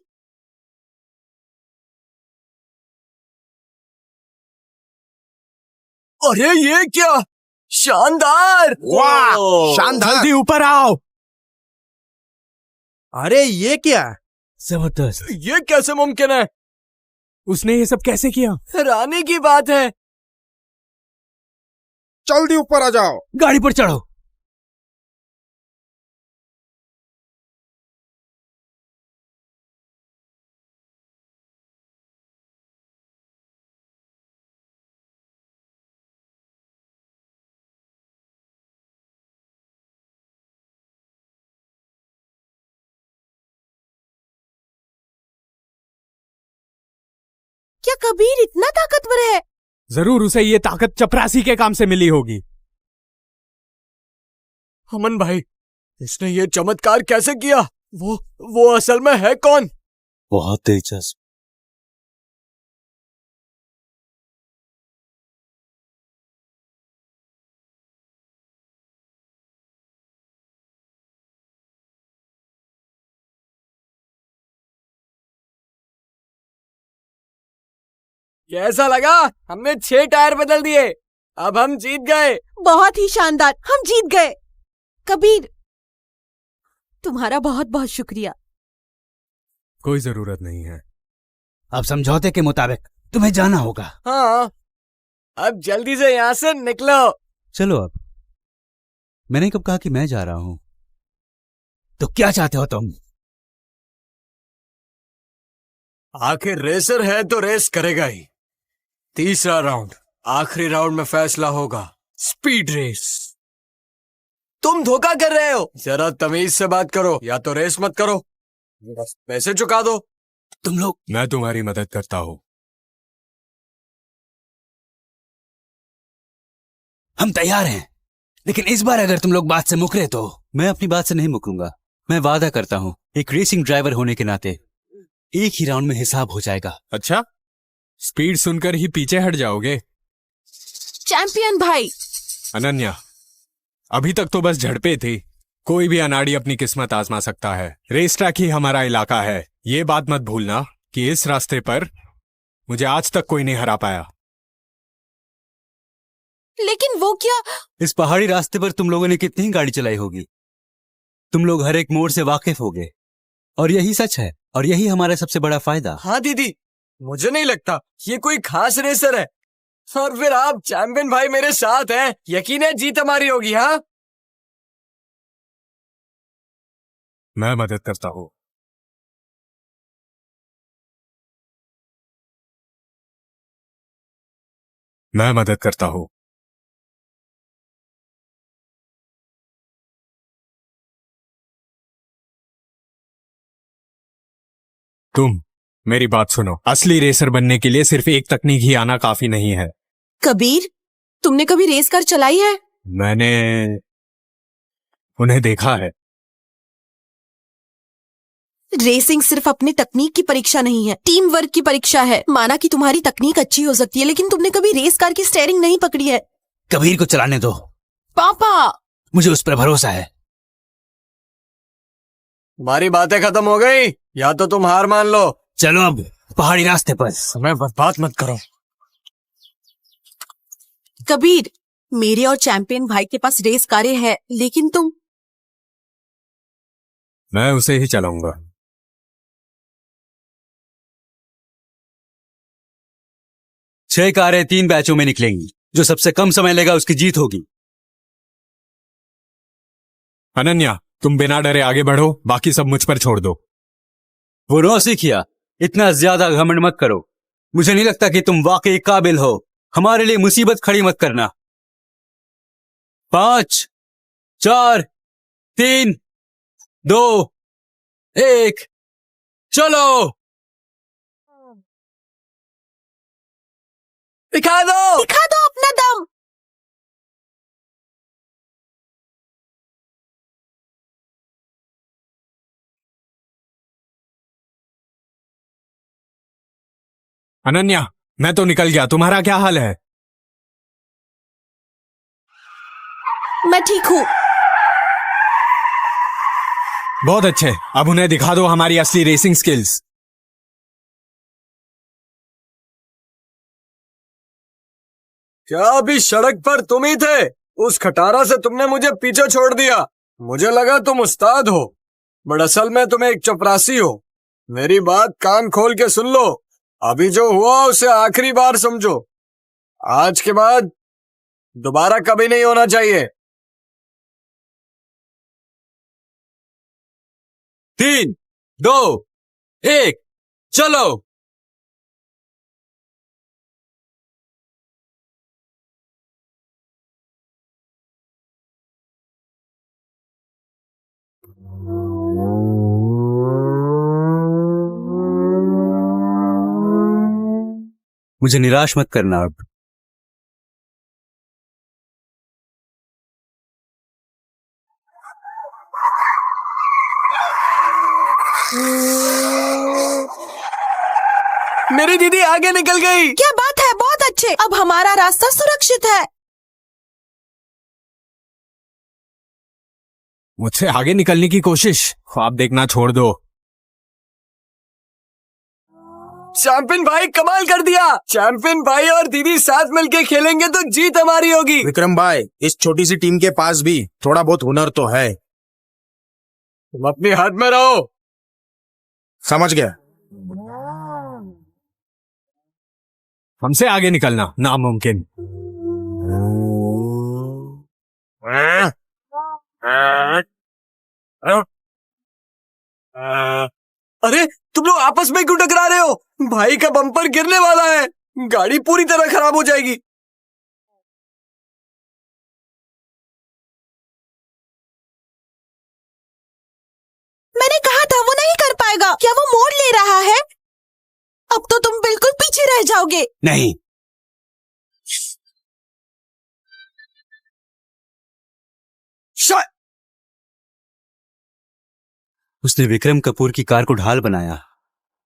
अरे ये क्या शानदार! वाह, शानदार। जल्दी ऊपर आओ। अरे ये क्या? जबरदस्त। ये कैसे मुमकिन है? उसने ये सब कैसे किया? हैरानी की बात है। जल्दी ऊपर आ जाओ। गाड़ी पर चढ़ो। क्या कबीर इतना ताकतवर है? जरूर उसे ये ताकत चपरासी के काम से मिली होगी। अमन भाई, इसने ये चमत्कार कैसे किया? वो असल में है कौन? बहुत दिलचस्प। कैसा लगा? हमने 6 टायर बदल दिए, अब हम जीत गए। बहुत ही शानदार, हम जीत गए। कबीर, तुम्हारा बहुत बहुत शुक्रिया। कोई जरूरत नहीं है। अब समझौते के मुताबिक तुम्हें जाना होगा। हाँ, अब जल्दी से यहाँ से निकलो। चलो अब। मैंने कब कहा कि मैं जा रहा हूं? तो क्या चाहते हो तुम? आखिर रेसर है तो रेस करेगा ही। तीसरा राउंड, आखिरी राउंड में फैसला होगा। Speed race. तुम धोखा कर रहे हो। जरा तमीज से बात करो, या तो रेस मत करो, बस पैसे चुका दो। तुम लोग। मैं तुम्हारी मदद करता हूँ। हम तैयार हैं, लेकिन इस बार अगर तुम लोग बात से मुकरे तो। मैं अपनी बात से नहीं मुकरूंगा। मैं वादा करता हूं, एक रेसिंग ड्राइवर होने के नाते एक ही राउंड में हिसाब हो जाएगा। अच्छा, स्पीड सुनकर ही पीछे हट जाओगे? चैंपियन भाई। अनन्या, अभी तक तो बस झड़पे थी। कोई भी अनाड़ी अपनी किस्मत आजमा सकता है। रेस ट्रैक ही हमारा इलाका है। ये बात मत भूलना कि इस रास्ते पर मुझे आज तक कोई नहीं हरा पाया। लेकिन वो क्या? इस पहाड़ी रास्ते पर तुम लोगों ने कितनी ही गाड़ी चलाई होगी, तुम लोग हर एक मोड़ से वाकिफ होगे, और यही सच है, और यही हमारा सबसे बड़ा फायदा। हाँ दीदी, मुझे नहीं लगता ये कोई खास रेसर है। और फिर आप चैंपियन भाई मेरे साथ हैं, यकीन है जीत हमारी होगी। हाँ मैं मदद करता हूँ। मैं मदद करता हूँ। तुम मेरी बात सुनो, असली रेसर बनने के लिए सिर्फ एक तकनीक ही आना काफी नहीं है। कबीर, तुमने कभी रेस कार चलाई है? मैंने उन्हें देखा है। रेसिंग सिर्फ अपनी तकनीक की परीक्षा नहीं है, टीम वर्क की परीक्षा है। माना कि तुम्हारी तकनीक अच्छी हो सकती है, लेकिन तुमने कभी रेस कार की स्टीयरिंग नहीं पकड़ी है। कबीर को चलाने दो, पापा। मुझे उस पर भरोसा है। हमारी बातें खत्म हो गई, या तो तुम हार मान लो। चलो अब पहाड़ी रास्ते पर। समय बर्बाद मत करो। कबीर, मेरे और चैंपियन भाई के पास रेस कारें हैं, लेकिन तुम। मैं उसे ही चलाऊंगा। छह कारें 3 बैचों में निकलेंगी, जो सबसे कम समय लेगा उसकी जीत होगी। अनन्या, तुम बिना डरे आगे बढ़ो, बाकी सब मुझ पर छोड़ दो। वो नो सीखिया, इतना ज्यादा घमंड मत करो। मुझे नहीं लगता कि तुम वाकई काबिल हो। हमारे लिए मुसीबत खड़ी मत करना। 5, 4, 3, 2, 1, चलो। दिखा दो अपना दम। अनन्या, मैं तो निकल गया, तुम्हारा क्या हाल है? मैं ठीक हूँ। बहुत अच्छे, अब उन्हें दिखा दो हमारी असली रेसिंग स्किल्स। क्या अभी सड़क पर तुम ही थे? उस खटारा से तुमने मुझे पीछे छोड़ दिया। मुझे लगा तुम उस्ताद हो, बट असल में तुम एक चपरासी हो। मेरी बात कान खोल के सुन लो। अभी जो हुआ उसे आखिरी बार समझो। आज के बाद दोबारा कभी नहीं होना चाहिए। 3, 2, 1, चलो। मुझे निराश मत करना अब। मेरी दीदी आगे निकल गई। क्या बात है, बहुत अच्छे। अब हमारा रास्ता सुरक्षित है। मुझसे आगे निकलने की कोशिश, ख्वाब देखना छोड़ दो। चैंपियन भाई कमाल कर दिया। चैंपियन भाई और दीदी साथ मिलके खेलेंगे तो जीत हमारी होगी। विक्रम भाई, इस छोटी सी टीम के पास भी थोड़ा बहुत हुनर तो है। तुम अपनी हद में रहो। समझ गया। हमसे आगे निकलना नामुमकिन। अरे तुम लोग आपस में क्यों टकरा रहे हो? भाई का बम्पर गिरने वाला है, गाड़ी पूरी तरह खराब हो जाएगी। मैंने कहा था वो नहीं कर पाएगा। क्या वो मोड़ ले रहा है? अब तो तुम बिल्कुल पीछे रह जाओगे। नहीं, उसने विक्रम कपूर की कार को ढाल बनाया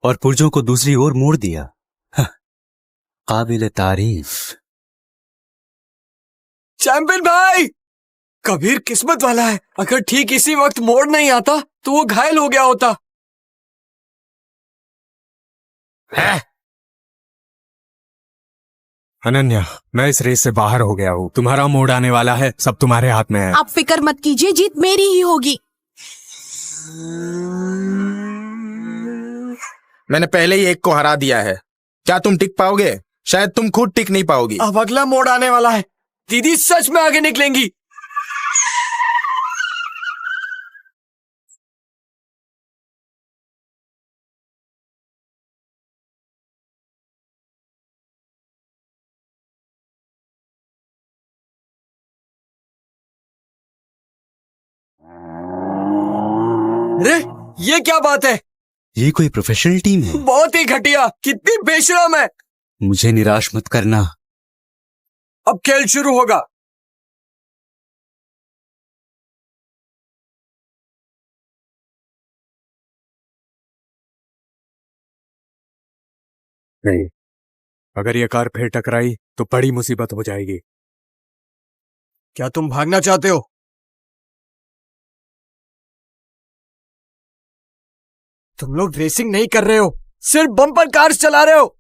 और पुर्जों को दूसरी ओर मोड़ दिया। काबिल तारीफ। चैंपियन भाई, कबीर किस्मत वाला है। अगर ठीक इसी वक्त मोड़ नहीं आता तो वो घायल हो गया होता। अनन्या, मैं इस रेस से बाहर हो गया हूँ। तुम्हारा मोड़ आने वाला है, सब तुम्हारे हाथ में है। आप फिक्र मत कीजिए, जीत मेरी ही होगी। मैंने पहले ही एक को हरा दिया है। क्या तुम टिक पाओगे? शायद तुम खुद टिक नहीं पाओगी। अब अगला मोड़ आने वाला है। दीदी सच में आगे निकलेंगी। अरे ये क्या बात है? ये कोई प्रोफेशनल टीम है? बहुत ही घटिया, कितनी बेशरम है। मुझे निराश मत करना। अब खेल शुरू होगा। नहीं, अगर ये कार फिर टकराई तो बड़ी मुसीबत हो जाएगी। क्या तुम भागना चाहते हो? तुम लोग रेसिंग नहीं कर रहे हो, सिर्फ बम्पर कार्स चला रहे हो।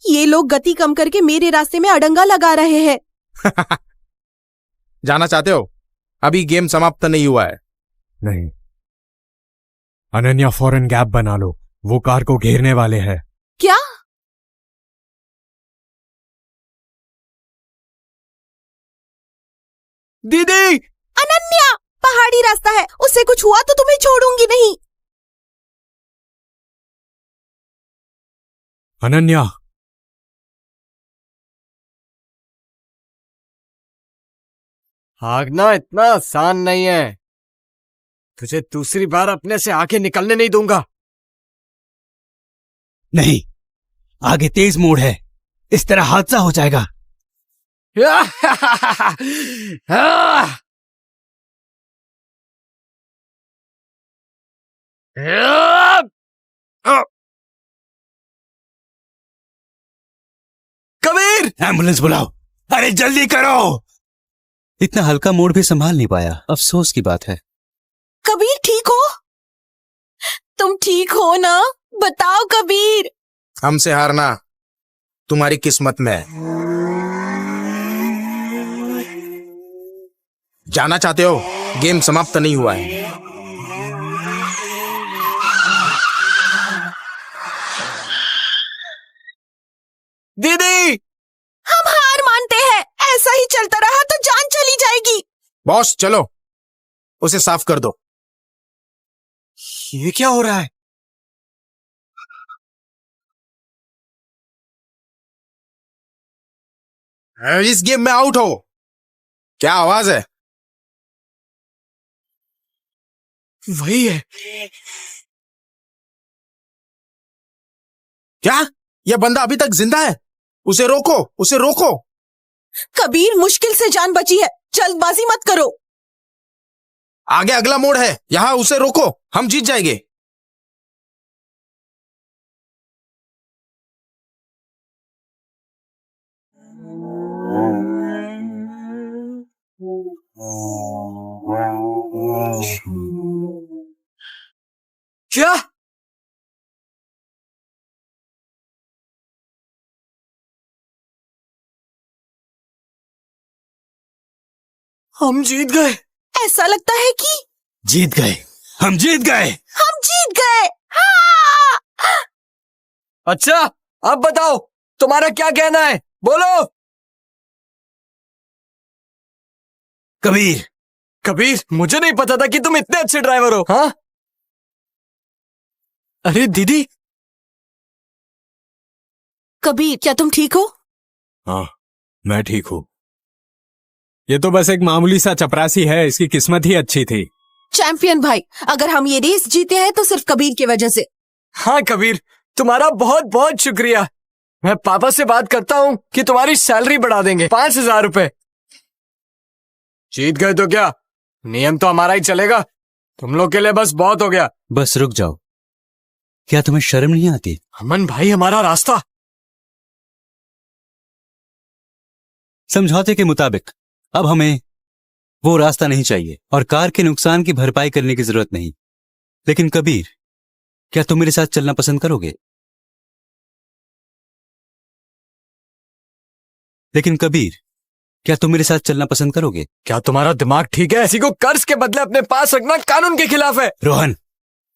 ये लोग गति कम करके मेरे रास्ते में अड़ंगा लगा रहे हैं। जाना चाहते हो? अभी गेम समाप्त नहीं हुआ है। नहीं, अनन्या फौरन गैप बना लो, वो कार को घेरने वाले हैं। क्या? दीदी! अनन्या, पहाड़ी रास्ता है, उससे कुछ हुआ तो तुम्हें छोड़ूंगी नहीं। अनन्या, भागना इतना आसान नहीं है। तुझे दूसरी बार अपने से आगे निकलने नहीं दूंगा। नहीं, आगे तेज मोड़ है, इस तरह हादसा हो जाएगा। कबीर! एम्बुलेंस बुलाओ, अरे जल्दी करो। इतना हल्का मोड़ भी संभाल नहीं पाया, अफसोस की बात है। कबीर ठीक हो? तुम ठीक हो ना? बताओ कबीर। हमसे हारना तुम्हारी किस्मत में है। जाना चाहते हो? गेम समाप्त नहीं हुआ है। दीदी! हम हार मानते हैं, ऐसा ही चलता रहा तो जान चली जाएगी। बॉस चलो, उसे साफ कर दो। ये क्या हो रहा है? इस गेम में आउट हो। क्या आवाज है? वही है। क्या? यह बंदा अभी तक जिंदा है? उसे रोको, उसे रोको। कबीर, मुश्किल से जान बची है, जल्दबाजी मत करो। आगे अगला मोड़ है, यहां उसे रोको, हम जीत जाएंगे। क्या? हम जीत गए। ऐसा लगता है कि जीत गए, हम जीत गए। हम जीत गए। हाँ! अच्छा, अब बताओ तुम्हारा क्या कहना है, बोलो। कबीर, कबीर, मुझे नहीं पता था कि तुम इतने अच्छे ड्राइवर हो। हाँ? अरे दीदी! कबीर, क्या तुम ठीक हो? हाँ, मैं ठीक हूँ। ये तो बस एक मामूली सा चपरासी है, इसकी किस्मत ही अच्छी थी। चैंपियन भाई, अगर हम ये रेस जीते हैं तो सिर्फ कबीर की वजह से। हाँ कबीर, तुम्हारा बहुत बहुत शुक्रिया। मैं पापा से बात करता हूँ कि तुम्हारी सैलरी बढ़ा देंगे 5,000 रुपए। जीत गए तो क्या, नियम तो हमारा ही चलेगा। तुम लोग के लिए बस बहुत हो गया। बस रुक जाओ, क्या तुम्हें शर्म नहीं आती? अमन भाई, हमारा रास्ता। समझौते के मुताबिक अब हमें वो रास्ता नहीं चाहिए और कार के नुकसान की भरपाई करने की जरूरत नहीं। लेकिन कबीर, क्या तुम मेरे साथ चलना पसंद करोगे? लेकिन कबीर, क्या तुम मेरे साथ चलना पसंद करोगे? क्या तुम्हारा दिमाग ठीक है? ऐसी को कर्ज के बदले अपने पास रखना कानून के खिलाफ है। रोहन,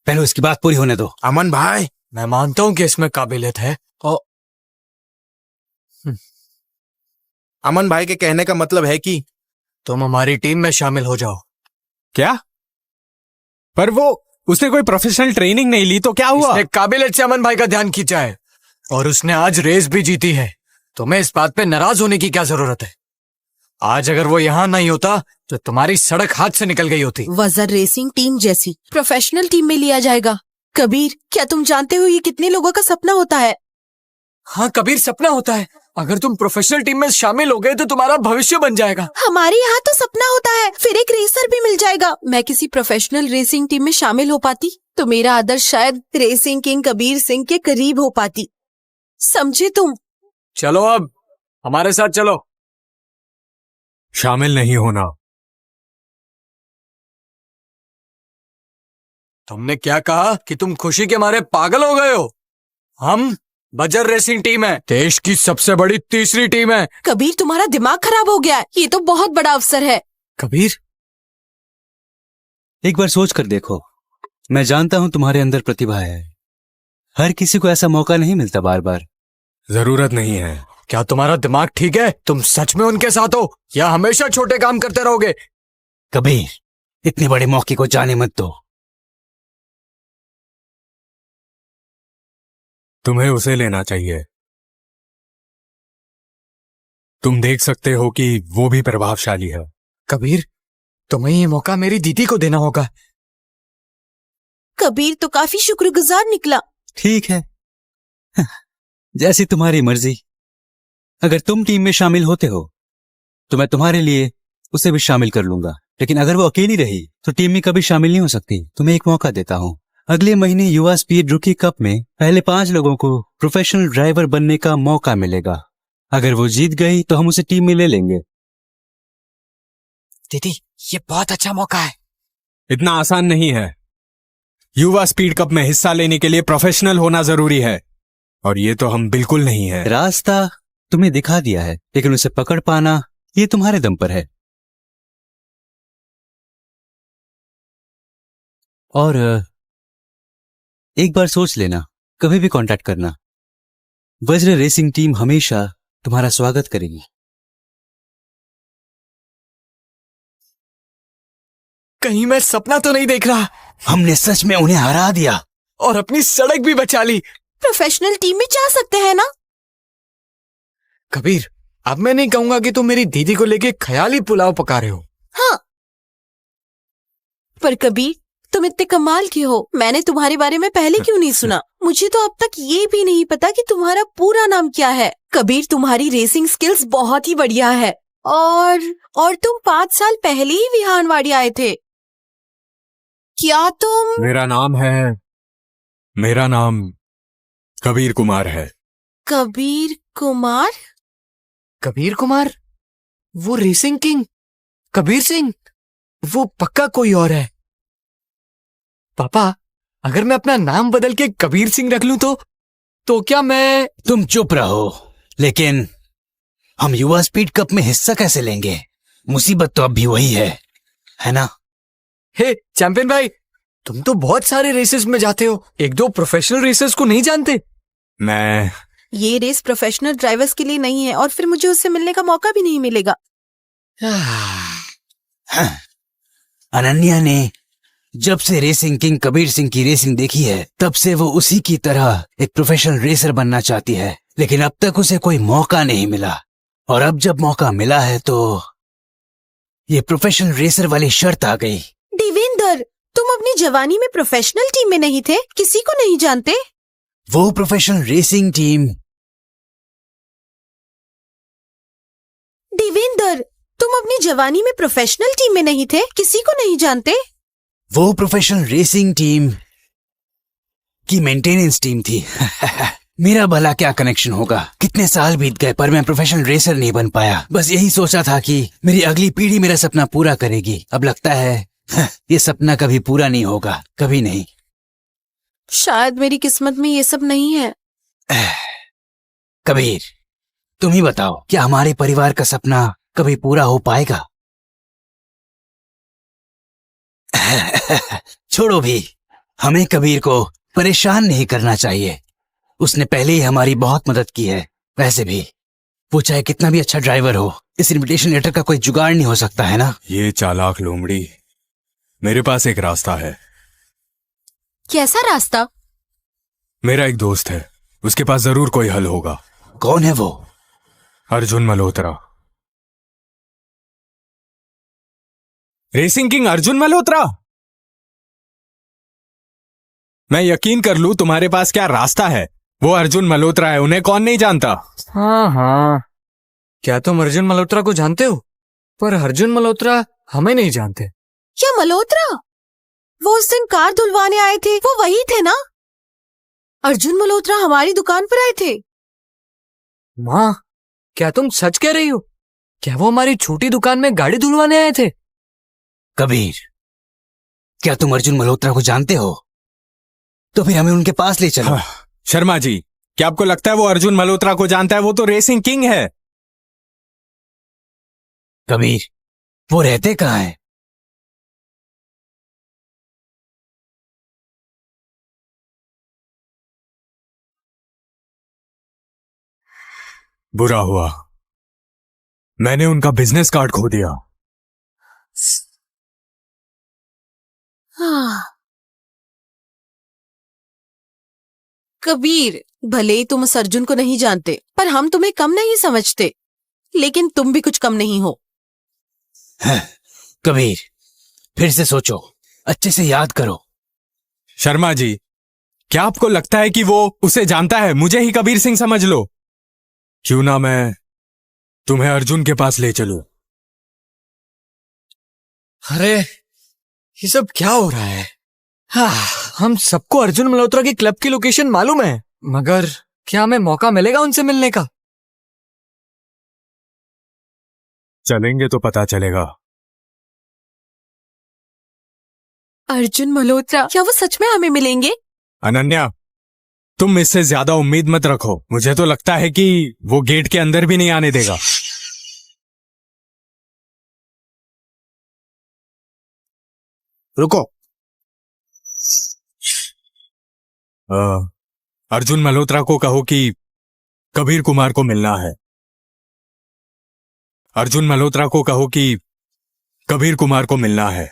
पहले उसकी बात पूरी होने दो। अमन भाई, मैं मानता हूं कि इसमें काबिलियत है और अमन भाई के कहने का मतलब है कि तुम हमारी टीम में शामिल हो जाओ। क्या? पर वो उसने कोई प्रोफेशनल ट्रेनिंग नहीं ली तो क्या हुआ? इसने काबिलियत से अमन भाई का ध्यान खींचा है और उसने आज रेस भी जीती है। तुम्हें इस बात पे नाराज होने की क्या जरूरत है? आज अगर वो यहाँ नहीं होता तो तुम्हारी सड़क हाथ से निकल गई होती। वजर रेसिंग टीम जैसी प्रोफेशनल टीम में लिया जाएगा। कबीर, क्या तुम जानते हो ये कितने लोगों का सपना होता है? हाँ कबीर, सपना होता है। अगर तुम प्रोफेशनल टीम में शामिल हो गए तो तुम्हारा भविष्य बन जाएगा। हमारे यहाँ तो सपना होता है, फिर एक रेसर भी मिल जाएगा। मैं किसी प्रोफेशनल रेसिंग टीम में शामिल हो पाती तो मेरा आदर्श शायद रेसिंग किंग कबीर सिंह के करीब हो पाती। समझे तुम? चलो अब हमारे साथ चलो। शामिल नहीं होना। तुमने क्या कहा कि तुम खुशी के मारे पागल हो गए हो? हम बजर रेसिंग टीम है, देश की सबसे बड़ी तीसरी टीम है। कबीर, तुम्हारा दिमाग खराब हो गया है। ये तो बहुत बड़ा अवसर है। कबीर, एक बार सोच कर देखो। मैं जानता हूं तुम्हारे अंदर प्रतिभा है। हर किसी को ऐसा मौका नहीं मिलता बार बार। जरूरत नहीं है। क्या तुम्हारा दिमाग ठीक है? तुम सच में उनके साथ हो या हमेशा छोटे काम करते रहोगे? कबीर, इतने बड़े मौके को जाने मत दो। तुम्हें उसे लेना चाहिए। तुम देख सकते हो कि वो भी प्रभावशाली है। कबीर, तुम्हें ये मौका मेरी दीदी को देना होगा। कबीर तो काफी शुक्रगुजार निकला। ठीक है, जैसी तुम्हारी मर्जी। अगर तुम टीम में शामिल होते हो तो मैं तुम्हारे लिए उसे भी शामिल कर लूंगा। लेकिन अगर वो अकेली रही तो टीम में कभी शामिल नहीं हो सकती। तुम्हें एक मौका देता हूं। अगले महीने युवा स्पीड रूकी कप में पहले 5 लोगों को प्रोफेशनल ड्राइवर बनने का मौका मिलेगा। अगर वो जीत गई तो हम उसे टीम में ले लेंगे। दीदी, ये बहुत अच्छा मौका है। इतना आसान नहीं है। युवा स्पीड कप में हिस्सा लेने के लिए प्रोफेशनल होना जरूरी है और ये तो हम बिल्कुल नहीं है। रास्ता तुम्हें दिखा दिया है, लेकिन उसे पकड़ पाना ये तुम्हारे दम पर है। और एक बार सोच लेना, कभी भी कांटेक्ट करना। वज्र रेसिंग टीम हमेशा तुम्हारा स्वागत करेगी। कहीं मैं सपना तो नहीं देख रहा हमने सच में उन्हें हरा दिया और अपनी सड़क भी बचा ली। प्रोफेशनल टीम में जा सकते हैं ना? कबीर, अब मैं नहीं कहूंगा कि तुम मेरी दीदी को लेके ख्याली पुलाव पका रहे हो। हाँ, पर कबीर, तुम इतने कमाल के हो। मैंने तुम्हारे बारे में पहले क्यों नहीं सुना? मुझे तो अब तक ये भी नहीं पता कि तुम्हारा पूरा नाम क्या है। कबीर, तुम्हारी रेसिंग स्किल्स बहुत ही बढ़िया है। और तुम 5 साल पहले ही विहानवाड़ी आए थे। क्या तुम? मेरा नाम कबीर कुमार है। कबीर कुमार? कबीर कुमार? वो रेसिंग किंग कबीर सिंह? वो पक्का कोई और है। पापा, अगर मैं अपना नाम बदल के कबीर सिंह रख लूं तो क्या मैं... तुम चुप रहो। लेकिन हम युवा स्पीड कप में हिस्सा कैसे लेंगे? मुसीबत तो अब भी वही है ना? हे चैंपियन भाई, तुम तो बहुत सारे रेसेस में जाते हो, 1-2 प्रोफेशनल रेसर्स को नहीं जानते? मैं ये रेस प्रोफेशनल ड्राइवर्स के लिए नहीं है और फिर मुझे उससे मिलने का मौका भी नहीं मिलेगा। अनन्या ने जब से रेसिंग किंग कबीर सिंह की रेसिंग देखी है तब से वो उसी की तरह एक प्रोफेशनल रेसर बनना चाहती है, लेकिन अब तक उसे कोई मौका नहीं मिला। और अब जब मौका मिला है तो ये प्रोफेशनल रेसर वाली शर्त आ गई। देवेंद्र, तुम अपनी जवानी में प्रोफेशनल टीम में नहीं थे, किसी को नहीं जानते? वो प्रोफेशनल रेसिंग टीम... देवेंद्र, तुम अपनी जवानी में प्रोफेशनल टीम में नहीं थे, किसी को नहीं जानते? वो प्रोफेशनल रेसिंग टीम की मेंटेनेंस टीम थी। मेरा भला क्या कनेक्शन होगा? कितने साल बीत गए पर मैं प्रोफेशनल रेसर नहीं बन पाया। बस यही सोचा था कि मेरी अगली पीढ़ी मेरा सपना पूरा करेगी। अब लगता है ये सपना कभी पूरा नहीं होगा, कभी नहीं। शायद मेरी किस्मत में ये सब नहीं है। कबीर, तुम ही बताओ, क्या हमारे परिवार का सपना कभी पूरा हो पाएगा? छोड़ो भी, हमें कबीर को परेशान नहीं करना चाहिए। उसने पहले ही हमारी बहुत मदद की है। वैसे भी वो चाहे कितना भी अच्छा ड्राइवर हो, इस इनविटेशन लेटर का कोई जुगाड़ नहीं हो सकता है ना। ये चालाक लोमड़ी, मेरे पास एक रास्ता है। कैसा रास्ता? मेरा एक दोस्त है, उसके पास जरूर कोई हल होगा। कौन है वो? अर्जुन मल्होत्रा। Racing king Arjun Malhotra. मैं यकीन कर लूं तुम्हारे पास क्या रास्ता है। वो अर्जुन मल्होत्रा है, उन्हें कौन नहीं जानता। हाँ हाँ, क्या तुम अर्जुन मल्होत्रा को जानते हो? पर अर्जुन मल्होत्रा हमें नहीं जानते। क्या मल्होत्रा? वो उस दिन कार धुलवाने आए थे, वो वही थे ना? अर्जुन मल्होत्रा हमारी दुकान पर आए थे। माँ, क्या तुम सच कह रही हो? क्या वो हमारी छोटी दुकान में गाड़ी धुलवाने आए थे? कबीर, क्या तुम अर्जुन मल्होत्रा को जानते हो? तो फिर हमें उनके पास ले चलो। शर्मा जी, क्या आपको लगता है वो अर्जुन मल्होत्रा को जानता है? वो तो रेसिंग किंग है। कबीर, वो रहते कहाँ हैं? बुरा हुआ, मैंने उनका बिजनेस कार्ड खो दिया। हाँ। कबीर, भले ही तुम उस अर्जुन को नहीं जानते, पर हम तुम्हें कम नहीं समझते। लेकिन तुम भी कुछ कम नहीं हो। कबीर, फिर से सोचो, अच्छे से याद करो। शर्मा जी, क्या आपको लगता है कि वो उसे जानता है? मुझे ही कबीर सिंह समझ लो। क्यों ना मैं तुम्हें अर्जुन के पास ले चलूं? अरे, ये सब क्या हो रहा है? हाँ, हम सबको अर्जुन मल्होत्रा की क्लब की लोकेशन मालूम है, मगर क्या हमें मौका मिलेगा उनसे मिलने का? चलेंगे तो पता चलेगा। अर्जुन मल्होत्रा, क्या वो सच में हमें मिलेंगे? अनन्या, तुम इससे ज्यादा उम्मीद मत रखो। मुझे तो लगता है कि वो गेट के अंदर भी नहीं आने देगा। रुको। अर्जुन मल्होत्रा को कहो कि कबीर कुमार को मिलना है। अर्जुन मल्होत्रा को कहो कि कबीर कुमार को मिलना है।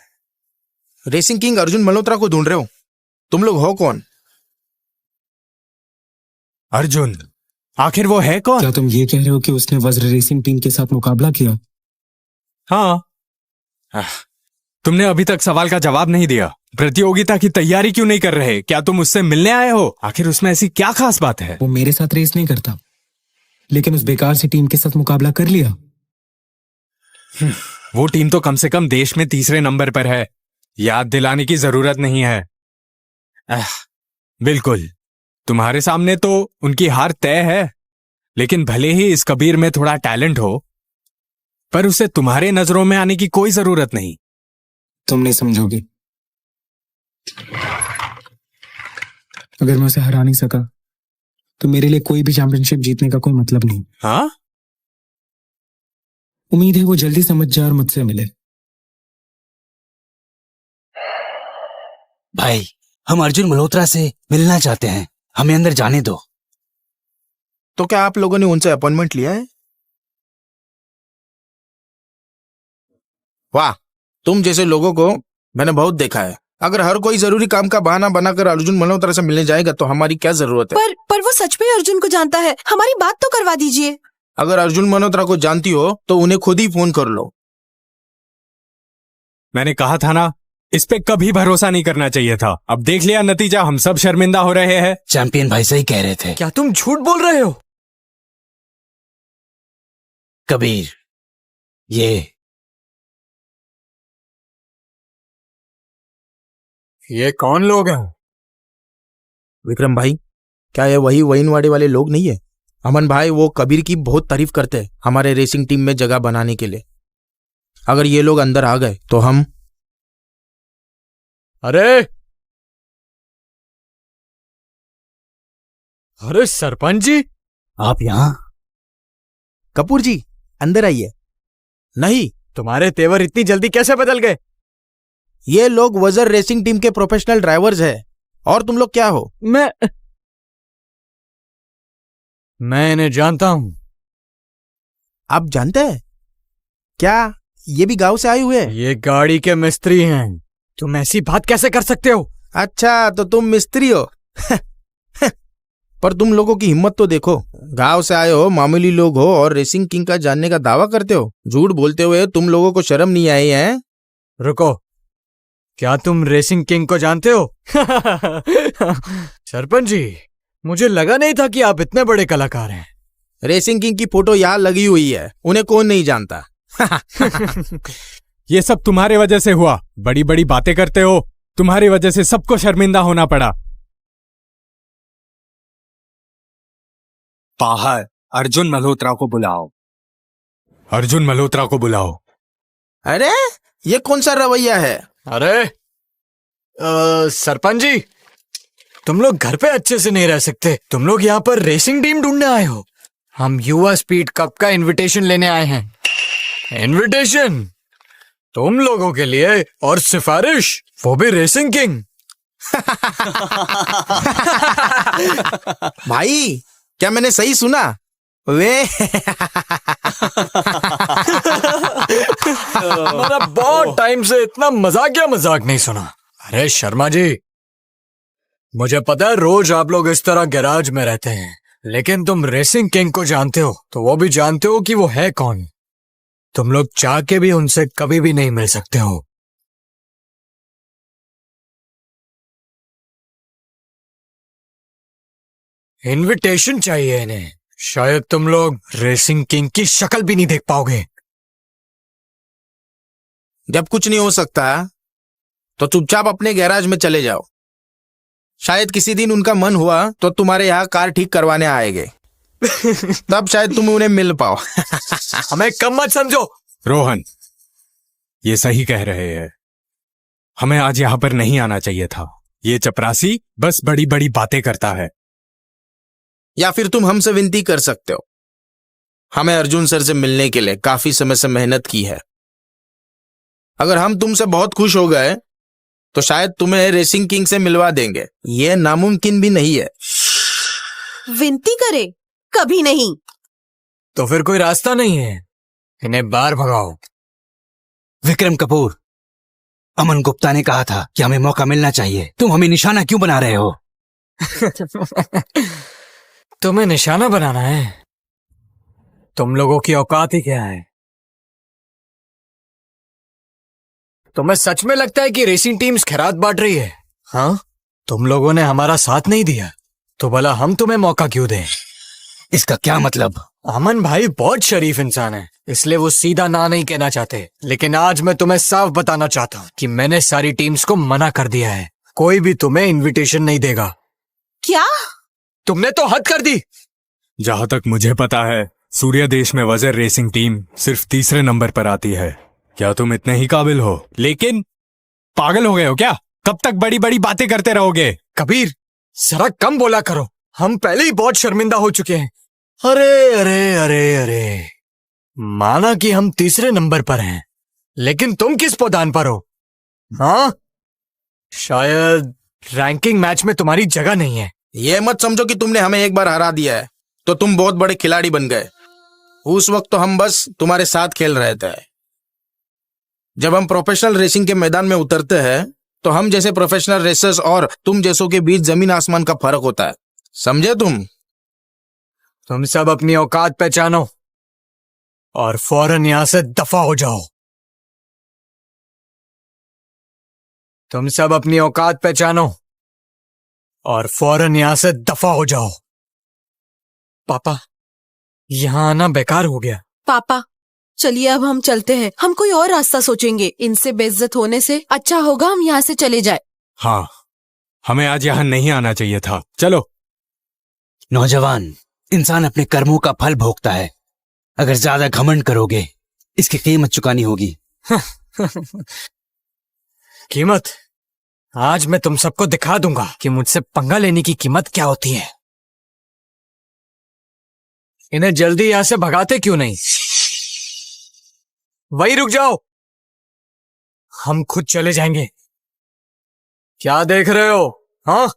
रेसिंग किंग अर्जुन मल्होत्रा को ढूंढ रहे हो? तुम लोग हो कौन? अर्जुन, आखिर वो है कौन? क्या तुम ये कह रहे हो कि उसने वज्र रेसिंग टीम के साथ मुकाबला किया? हाँ। तुमने अभी तक सवाल का जवाब नहीं दिया। प्रतियोगिता की तैयारी क्यों नहीं कर रहे? क्या तुम उससे मिलने आए हो? आखिर उसमें ऐसी क्या खास बात है? वो मेरे साथ रेस नहीं करता, लेकिन उस बेकार सी टीम के साथ मुकाबला कर लिया। वो टीम तो कम से कम देश में तीसरे नंबर पर है। याद दिलाने की जरूरत नहीं है। बिल्कुल, तुम्हारे सामने तो उनकी हार तय है। लेकिन भले ही इस कबीर में थोड़ा टैलेंट हो, पर उसे तुम्हारे नजरों में आने की कोई जरूरत नहीं। तुम नहीं समझोगे। अगर मैं उसे हरा नहीं सका तो मेरे लिए कोई भी चैंपियनशिप जीतने का कोई मतलब नहीं। हाँ? उम्मीद है वो जल्दी समझ जाए और मुझसे मिले। भाई, हम अर्जुन मल्होत्रा से मिलना चाहते हैं, हमें अंदर जाने दो। तो क्या आप लोगों ने उनसे अपॉइंटमेंट लिया है? वाह, तुम जैसे लोगों को मैंने बहुत देखा है। अगर हर कोई जरूरी काम का बहाना बनाकर अर्जुन मल्होत्रा से मिलने जाएगा तो हमारी क्या जरूरत है? पर वो सच में अर्जुन को जानता है। हमारी बात तो करवा दीजिए। अगर अर्जुन मल्होत्रा को जानती हो तो उन्हें खुद ही फोन कर लो। मैंने कहा था ना, इस पे कभी भरोसा नहीं करना चाहिए था। अब देख लिया नतीजा, हम सब शर्मिंदा हो रहे हैं। चैंपियन भाई सही कह रहे थे। क्या तुम झूठ बोल रहे हो? कबीर, ये कौन लोग हैं? विक्रम भाई, क्या ये वही वहीनवाड़ी वाले लोग नहीं है? अमन भाई वो कबीर की बहुत तारीफ करते हैं हमारे रेसिंग टीम में जगह बनाने के लिए। अगर ये लोग अंदर आ गए तो हम... अरे अरे सरपंच जी, आप यहाँ? कपूर जी अंदर आइए। नहीं, तुम्हारे तेवर इतनी जल्दी कैसे बदल गए? ये लोग वजर रेसिंग टीम के प्रोफेशनल ड्राइवर्स हैं। और तुम लोग क्या हो? मैं इन्हें जानता हूं। आप जानते हैं क्या? ये भी गांव से आए हुए हैं? ये गाड़ी के मिस्त्री हैं। तुम ऐसी बात कैसे कर सकते हो? अच्छा, तो तुम मिस्त्री हो। पर तुम लोगों की हिम्मत तो देखो। गांव से आए हो, मामूली लोग हो और रेसिंग किंग का जानने का दावा करते हो। झूठ बोलते हुए तुम लोगों को शर्म नहीं आई है? रुको, क्या तुम रेसिंग किंग को जानते हो? सरपंच जी, मुझे लगा नहीं था कि आप इतने बड़े कलाकार हैं। रेसिंग किंग की फोटो यहाँ लगी हुई है, उन्हें कौन नहीं जानता। ये सब तुम्हारे वजह से हुआ। बड़ी बड़ी बातें करते हो, तुम्हारी वजह से सबको शर्मिंदा होना पड़ा। बाहर अर्जुन मल्होत्रा को बुलाओ। अर्जुन मल्होत्रा को बुलाओ। अरे ये कौन सा रवैया है? अरे सरपंच जी, तुम लोग घर पे अच्छे से नहीं रह सकते। तुम लोग यहाँ पर रेसिंग टीम ढूंढने आए हो। हम युवा स्पीड कप का इनविटेशन लेने आए हैं। इनविटेशन तुम लोगों के लिए, और सिफारिश वो भी रेसिंग किंग। भाई, क्या मैंने सही सुना? वे मैंने बहुत टाइम से इतना मजाक नहीं सुना। अरे शर्मा जी, मुझे पता है रोज आप लोग इस तरह गैराज में रहते हैं, लेकिन तुम रेसिंग किंग को जानते हो तो वो भी जानते हो कि वो है कौन। तुम लोग चाह के भी उनसे कभी भी नहीं मिल सकते हो। इनविटेशन चाहिए इन्हें। शायद तुम लोग रेसिंग किंग की शक्ल भी नहीं देख पाओगे। जब कुछ नहीं हो सकता तो चुपचाप अपने गैराज में चले जाओ। शायद किसी दिन उनका मन हुआ तो तुम्हारे यहाँ कार ठीक करवाने आएंगे। तब शायद तुम उन्हें मिल पाओ। हमें कम मत समझो। रोहन, ये सही कह रहे हैं। हमें आज यहाँ पर नहीं आना चाहिए था। ये चपरासी बस बड़ी बड़ी बातें करता है। या फिर तुम हमसे विनती कर सकते हो। हमें अर्जुन सर से मिलने के लिए काफी समय से मेहनत की है। अगर हम तुमसे बहुत खुश हो गए तो शायद तुम्हें रेसिंग किंग से मिलवा देंगे। ये नामुमकिन भी नहीं है। विनती करे? कभी नहीं। तो फिर कोई रास्ता नहीं है, इन्हें बाहर भगाओ। विक्रम कपूर, अमन गुप्ता ने कहा था कि हमें मौका मिलना चाहिए। तुम हमें निशाना क्यों बना रहे हो? तुम्हें निशाना बनाना है? तुम लोगों की औकात ही क्या है? तुम्हें सच में लगता है कि रेसिंग टीम्स खैरात बांट रही है? हाँ, तुम लोगों ने हमारा साथ नहीं दिया तो भला हम तुम्हें मौका क्यों दें? इसका क्या मतलब? अमन भाई बहुत शरीफ इंसान है, इसलिए वो सीधा ना नहीं कहना चाहते। लेकिन आज मैं तुम्हें साफ बताना चाहता हूँ कि मैंने सारी टीम्स को मना कर दिया है। कोई भी तुम्हें इनविटेशन नहीं देगा। क्या? तुमने तो हद कर दी। जहां तक मुझे पता है, सूर्य देश में वजर रेसिंग टीम सिर्फ तीसरे नंबर पर आती है। क्या तुम इतने ही काबिल हो? लेकिन पागल हो गए हो क्या? कब तक बड़ी बड़ी बातें करते रहोगे? कबीर, जरा कम बोला करो। हम पहले ही बहुत शर्मिंदा हो चुके हैं। अरे अरे अरे अरे, माना कि हम तीसरे नंबर पर हैं, लेकिन तुम किस पौधान पर हो? हाँ, शायद रैंकिंग मैच में तुम्हारी जगह नहीं है। ये मत समझो कि तुमने हमें एक बार हरा दिया है तो तुम बहुत बड़े खिलाड़ी बन गए। उस वक्त तो हम बस तुम्हारे साथ खेल रहे थे। जब हम प्रोफेशनल रेसिंग के मैदान में उतरते हैं तो हम जैसे प्रोफेशनल रेसर्स और तुम जैसों के बीच जमीन आसमान का फर्क होता है। समझे तुम? तुम सब अपनी औकात पहचानो और फौरन यहां से दफा हो जाओ। तुम सब अपनी औकात पहचानो और फौरन यहां से दफा हो जाओ। पापा, यहां आना बेकार हो गया। पापा, चलिए अब हम चलते हैं। हम कोई और रास्ता सोचेंगे। इनसे बेइज्जत होने से अच्छा होगा हम यहाँ से चले जाए। हाँ, हमें आज यहाँ नहीं आना चाहिए था। चलो। नौजवान, इंसान अपने कर्मों का फल भोगता है। अगर ज्यादा घमंड करोगे, इसकी कीमत चुकानी होगी। कीमत? आज मैं तुम सबको दिखा दूंगा कि मुझसे पंगा लेने की कीमत क्या होती है। इन्हें जल्दी यहां से भगाते क्यों नहीं? वही रुक जाओ, हम खुद चले जाएंगे। क्या देख रहे हो? हाँ,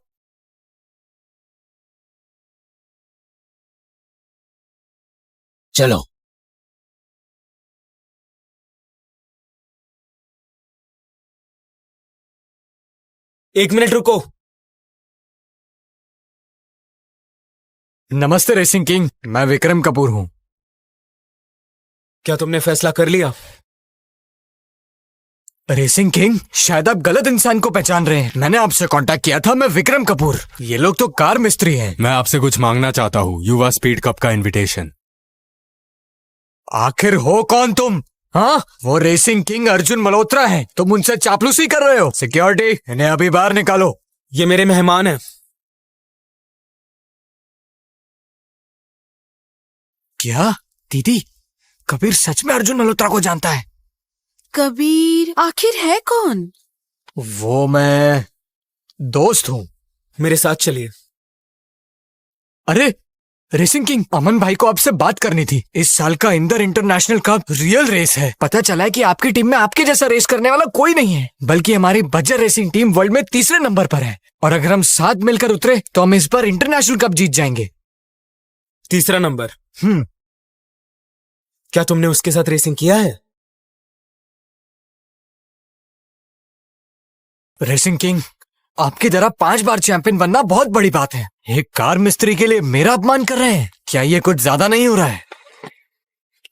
चलो। एक मिनट रुको। नमस्ते रेसिंग किंग, मैं विक्रम कपूर हूं। क्या तुमने फैसला कर लिया? रेसिंग किंग, शायद आप गलत इंसान को पहचान रहे हैं। मैंने आपसे कांटेक्ट किया था, मैं विक्रम कपूर। ये लोग तो कार मिस्त्री हैं। मैं आपसे कुछ मांगना चाहता हूँ, युवा स्पीड कप का इनविटेशन। आखिर हो कौन तुम? हाँ, वो रेसिंग किंग अर्जुन मल्होत्रा हैं। तुम उनसे चापलूसी कर रहे हो। सिक्योरिटी, इन्हें अभी बाहर निकालो। ये मेरे मेहमान हैं। क्या दीदी, कबीर सच में अर्जुन मल्होत्रा को जानता है? कबीर आखिर है कौन? वो मैं दोस्त हूँ। मेरे साथ चलिए। अरे रेसिंग किंग, अमन भाई को आपसे बात करनी थी। इस साल का Inder international cup real race है। पता चला है कि आपकी टीम में आपके जैसा रेस करने वाला कोई नहीं है, बल्कि हमारी बज्जर रेसिंग टीम वर्ल्ड में तीसरे नंबर पर है। और अगर हम साथ मिलकर उतरे तो हम इस बार इंटरनेशनल कप जीत जाएंगे। तीसरा नंबर? हम्म। क्या तुमने उसके साथ रेसिंग किया है? रेसिंग किंग, आपकी तरह 5 बार चैंपियन बनना बहुत बड़ी बात है। एक कार मिस्त्री के लिए मेरा अपमान कर रहे हैं। क्या ये कुछ ज्यादा नहीं हो रहा है?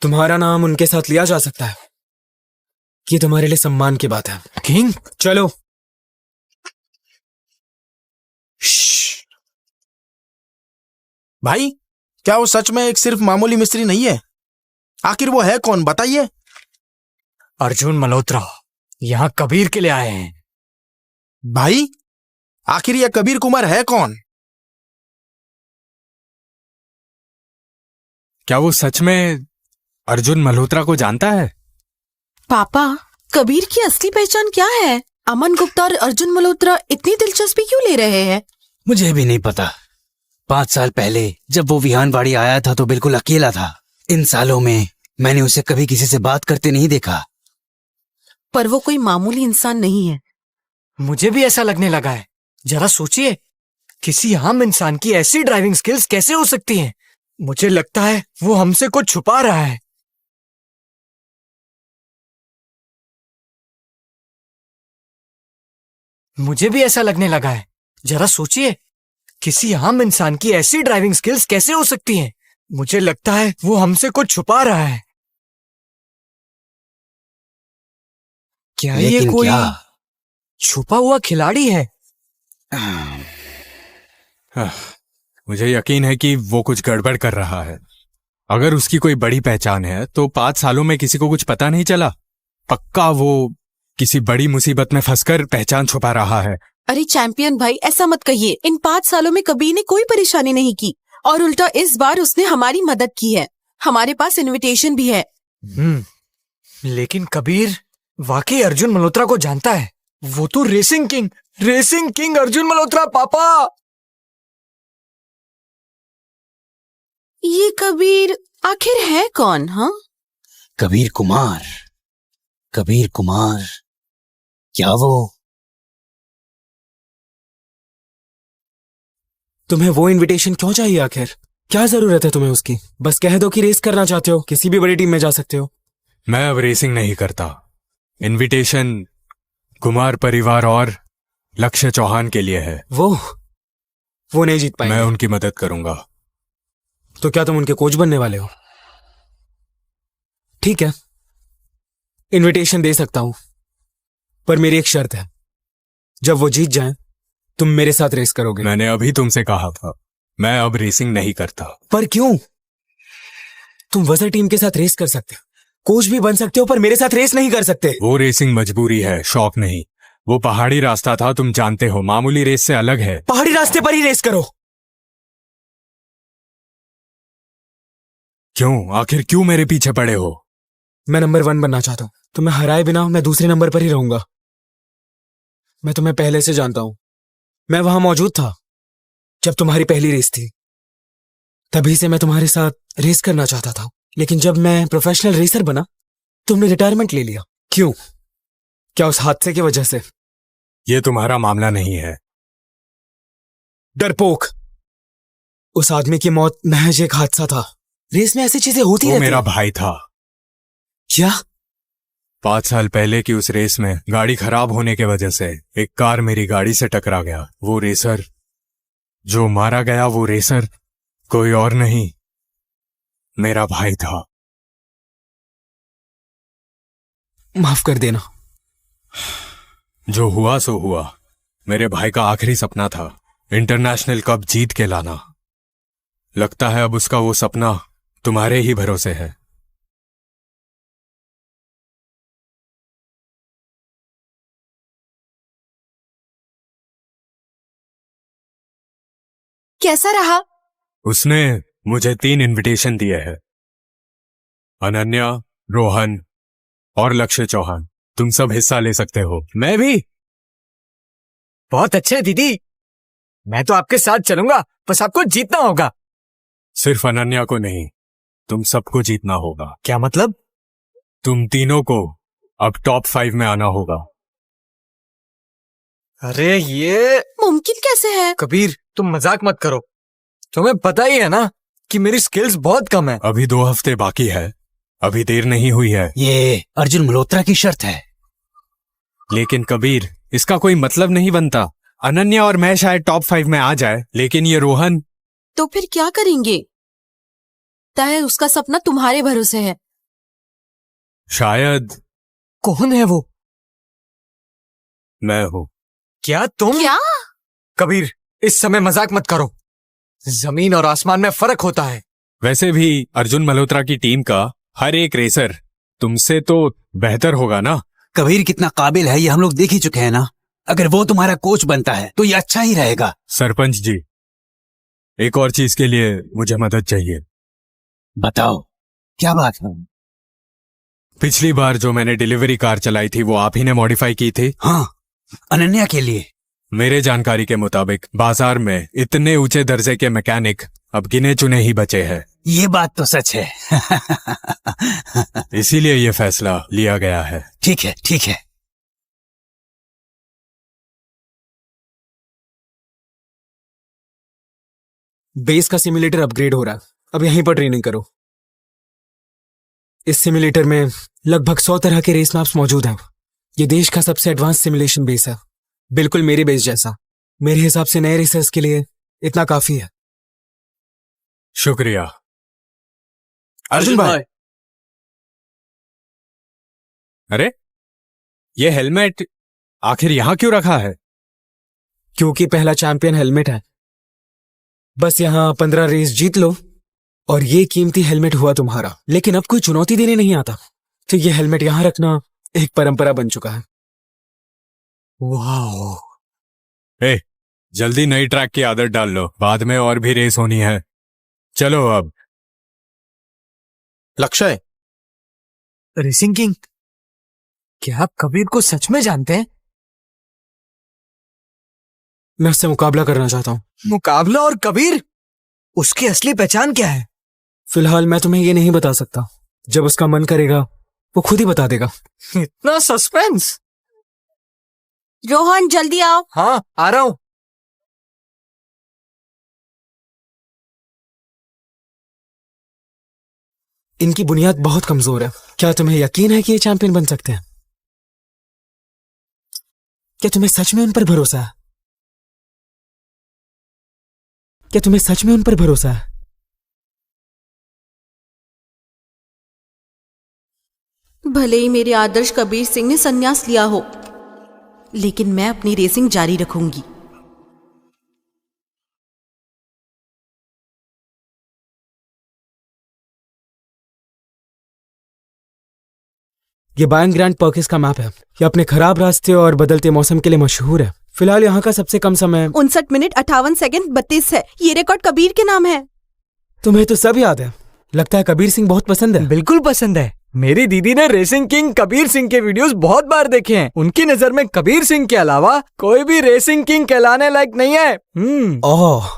तुम्हारा नाम उनके साथ लिया जा सकता है, ये तुम्हारे लिए सम्मान की बात है। किंग, चलो। भाई, क्या वो सच में एक सिर्फ मामूली मिस्त्री नहीं है? आखिर वो है कौन, बताइए। अर्जुन मल्होत्रा यहाँ कबीर के लिए आए हैं। भाई, आखिर ये कबीर कुमार है कौन? क्या वो सच में अर्जुन मल्होत्रा को जानता है? पापा, कबीर की असली पहचान क्या है? अमन गुप्ता और अर्जुन मल्होत्रा इतनी दिलचस्पी क्यों ले रहे हैं? मुझे भी नहीं पता। 5 साल पहले जब वो विहानवाड़ी आया था तो बिल्कुल अकेला था। इन सालों में मैंने उसे कभी किसी से बात करते नहीं देखा। पर वो कोई मामूली इंसान नहीं है। मुझे भी ऐसा लगने लगा है। जरा सोचिए, किसी आम इंसान की ऐसी ड्राइविंग स्किल्स कैसे हो सकती हैं? मुझे लगता है वो हमसे कुछ छुपा रहा है। मुझे भी ऐसा लगने लगा है। जरा सोचिए, किसी आम इंसान की ऐसी ड्राइविंग स्किल्स कैसे हो सकती हैं? मुझे लगता है वो हमसे कुछ छुपा रहा है। क्या ये लेकिन कोई क्या? छुपा हुआ खिलाड़ी है? मुझे यकीन है कि वो कुछ गड़बड़ कर रहा है। अगर उसकी कोई बड़ी पहचान है तो 5 सालों में किसी को कुछ पता नहीं चला। पक्का वो किसी बड़ी मुसीबत में फंसकर पहचान छुपा रहा है। अरे चैंपियन भाई, ऐसा मत कहिए। इन 5 सालों में कबीर ने कोई परेशानी नहीं की, और उल्टा इस बार उसने हमारी मदद की है। हमारे पास इनविटेशन भी है। लेकिन कबीर वाकई अर्जुन मल्होत्रा को जानता है। वो तो रेसिंग किंग अर्जुन मल्होत्रा। पापा, ये कबीर आखिर है कौन? हाँ, कबीर कुमार। कबीर कुमार, क्या वो? तुम्हें वो इनविटेशन क्यों चाहिए आखिर? क्या जरूरत है तुम्हें उसकी? बस कह दो कि रेस करना चाहते हो, किसी भी बड़ी टीम में जा सकते हो। मैं अब रेसिंग नहीं करता। इनविटेशन कुमार परिवार और लक्ष्य चौहान के लिए है। वो नहीं जीत पाएंगे। मैं उनकी मदद करूंगा। तो क्या तुम उनके कोच बनने वाले हो? ठीक है, इनविटेशन दे सकता हूं, पर मेरी एक शर्त है। जब वो जीत जाएं, तुम मेरे साथ रेस करोगे। मैंने अभी तुमसे कहा था, मैं अब रेसिंग नहीं करता। पर क्यों? तुम वजर टीम के साथ रेस कर सकते हो, कोच भी बन सकते हो, पर मेरे साथ रेस नहीं कर सकते। वो रेसिंग मजबूरी है, शौक नहीं। वो पहाड़ी रास्ता था, तुम जानते हो, मामूली रेस से अलग है। पहाड़ी रास्ते पर ही रेस करो। क्यों? आखिर क्यों मेरे पीछे पड़े हो? मैं नंबर 1 बनना चाहता हूं। तुम्हें हराए बिना मैं दूसरे नंबर पर ही रहूंगा। मैं तुम्हें पहले से जानता हूं। मैं वहां मौजूद था जब तुम्हारी पहली रेस थी। तभी से मैं तुम्हारे साथ रेस करना चाहता था, लेकिन जब मैं प्रोफेशनल रेसर बना तुमने रिटायरमेंट ले लिया। क्यों? क्या उस हादसे की वजह से? ये तुम्हारा मामला नहीं है। डरपोक, उस आदमी की मौत महज एक हादसा था। रेस में ऐसी चीजें होती वो रहती मेरा हैं। भाई था। क्या? 5 साल पहले की उस रेस में गाड़ी खराब होने के वजह से एक कार मेरी गाड़ी से टकरा गया। वो रेसर जो मारा गया, वो रेसर कोई और नहीं, मेरा भाई था। माफ कर देना। जो हुआ सो हुआ। मेरे भाई का आखिरी सपना था इंटरनेशनल कप जीत के लाना। लगता है अब उसका वो सपना तुम्हारे ही भरोसे है। कैसा रहा? उसने मुझे 3 इनविटेशन दिए हैं। अनन्या, रोहन और लक्ष्य चौहान, तुम सब हिस्सा ले सकते हो। मैं भी। बहुत अच्छे दीदी, मैं तो आपके साथ चलूंगा, बस आपको जीतना होगा। सिर्फ अनन्या को नहीं, तुम सबको जीतना होगा। क्या मतलब? तुम तीनों को अब टॉप 5 में आना होगा। अरे ये मुमकिन कैसे है? कबीर, तुम मजाक मत करो। तुम्हें पता ही है ना कि मेरी स्किल्स बहुत कम है। अभी 2 हफ्ते बाकी है, अभी देर नहीं हुई है। ये अर्जुन मल्होत्रा की शर्त है। लेकिन कबीर, इसका कोई मतलब नहीं बनता। अनन्या और मैं शायद टॉप 5 में आ जाए, लेकिन ये रोहन। तो फिर क्या करेंगे? तय उसका सपना तुम्हारे भरोसे है। शायद कौन है वो? मैं हूं। क्या तुम? क्या? कबीर, इस समय मजाक मत करो। जमीन और आसमान में फर्क होता है। वैसे भी अर्जुन मल्होत्रा की टीम का हर एक रेसर तुमसे तो बेहतर होगा ना। कबीर कितना काबिल है ये हम लोग देख ही चुके हैं ना। अगर वो तुम्हारा कोच बनता है तो ये अच्छा ही रहेगा। सरपंच जी, एक और चीज के लिए मुझे मदद चाहिए। बताओ क्या बात है? पिछली बार जो मैंने डिलीवरी कार चलाई थी वो आप ही ने मॉडिफाई की थी। हाँ, अनन्या के लिए। मेरे जानकारी के मुताबिक बाजार में इतने ऊंचे दर्जे के मैकेनिक अब गिने चुने ही बचे हैं। ये बात तो सच है। इसीलिए ये फैसला लिया गया है। ठीक है, ठीक है। बेस का सिमुलेटर अपग्रेड हो रहा है, अब यहीं पर ट्रेनिंग करो। इस सिमुलेटर में लगभग 100 तरह के रेस मैप्स मौजूद हैं। ये देश का सबसे एडवांस सिमुलेशन बेस है, बिल्कुल मेरे बेस जैसा। मेरे हिसाब से नए रेसर्स के लिए इतना काफी है। शुक्रिया। अर्जुन भाई, अरे ये हेलमेट आखिर यहां क्यों रखा है? क्योंकि पहला चैंपियन हेलमेट है। बस यहाँ 15 रेस जीत लो और ये कीमती हेलमेट हुआ तुम्हारा। लेकिन अब कोई चुनौती देने नहीं आता, तो ये हेलमेट यहां रखना एक परंपरा बन चुका है। वाह। ए, जल्दी नई ट्रैक की आदत डाल लो, बाद में और भी रेस होनी है। चलो अब। लक्ष्य, रेसिंग किंग, क्या आप कबीर को सच में जानते हैं? मैं उससे मुकाबला करना चाहता हूँ। मुकाबला और कबीर? उसकी असली पहचान क्या है? फिलहाल मैं तुम्हें ये नहीं बता सकता। जब उसका मन करेगा वो खुद ही बता देगा। इतना सस्पेंस। रोहन जल्दी आओ। हाँ, आ रहा हूं। इनकी बुनियाद बहुत कमजोर है। क्या तुम्हें यकीन है कि ये चैंपियन बन सकते हैं? क्या तुम्हें सच में उन पर भरोसा है? क्या तुम्हें सच में उन पर भरोसा है? भले ही मेरे आदर्श कबीर सिंह ने संन्यास लिया हो, लेकिन मैं अपनी रेसिंग जारी रखूंगी। ये बायन ग्रैंड पर्किस का मैप है। ये अपने खराब रास्ते और बदलते मौसम के लिए मशहूर है। फिलहाल यहाँ का सबसे कम समय 59 मिनट 58 सेकंड 32 है। ये रिकॉर्ड कबीर के नाम है। तुम्हें तो सब याद है। लगता है कबीर सिंह बहुत पसंद है। बिल्कुल पसंद है। मेरी दीदी ने रेसिंग किंग कबीर सिंह के वीडियोस बहुत बार देखे हैं। उनकी नजर में कबीर सिंह के अलावा कोई भी रेसिंग किंग कहलाने लायक नहीं है। ओह,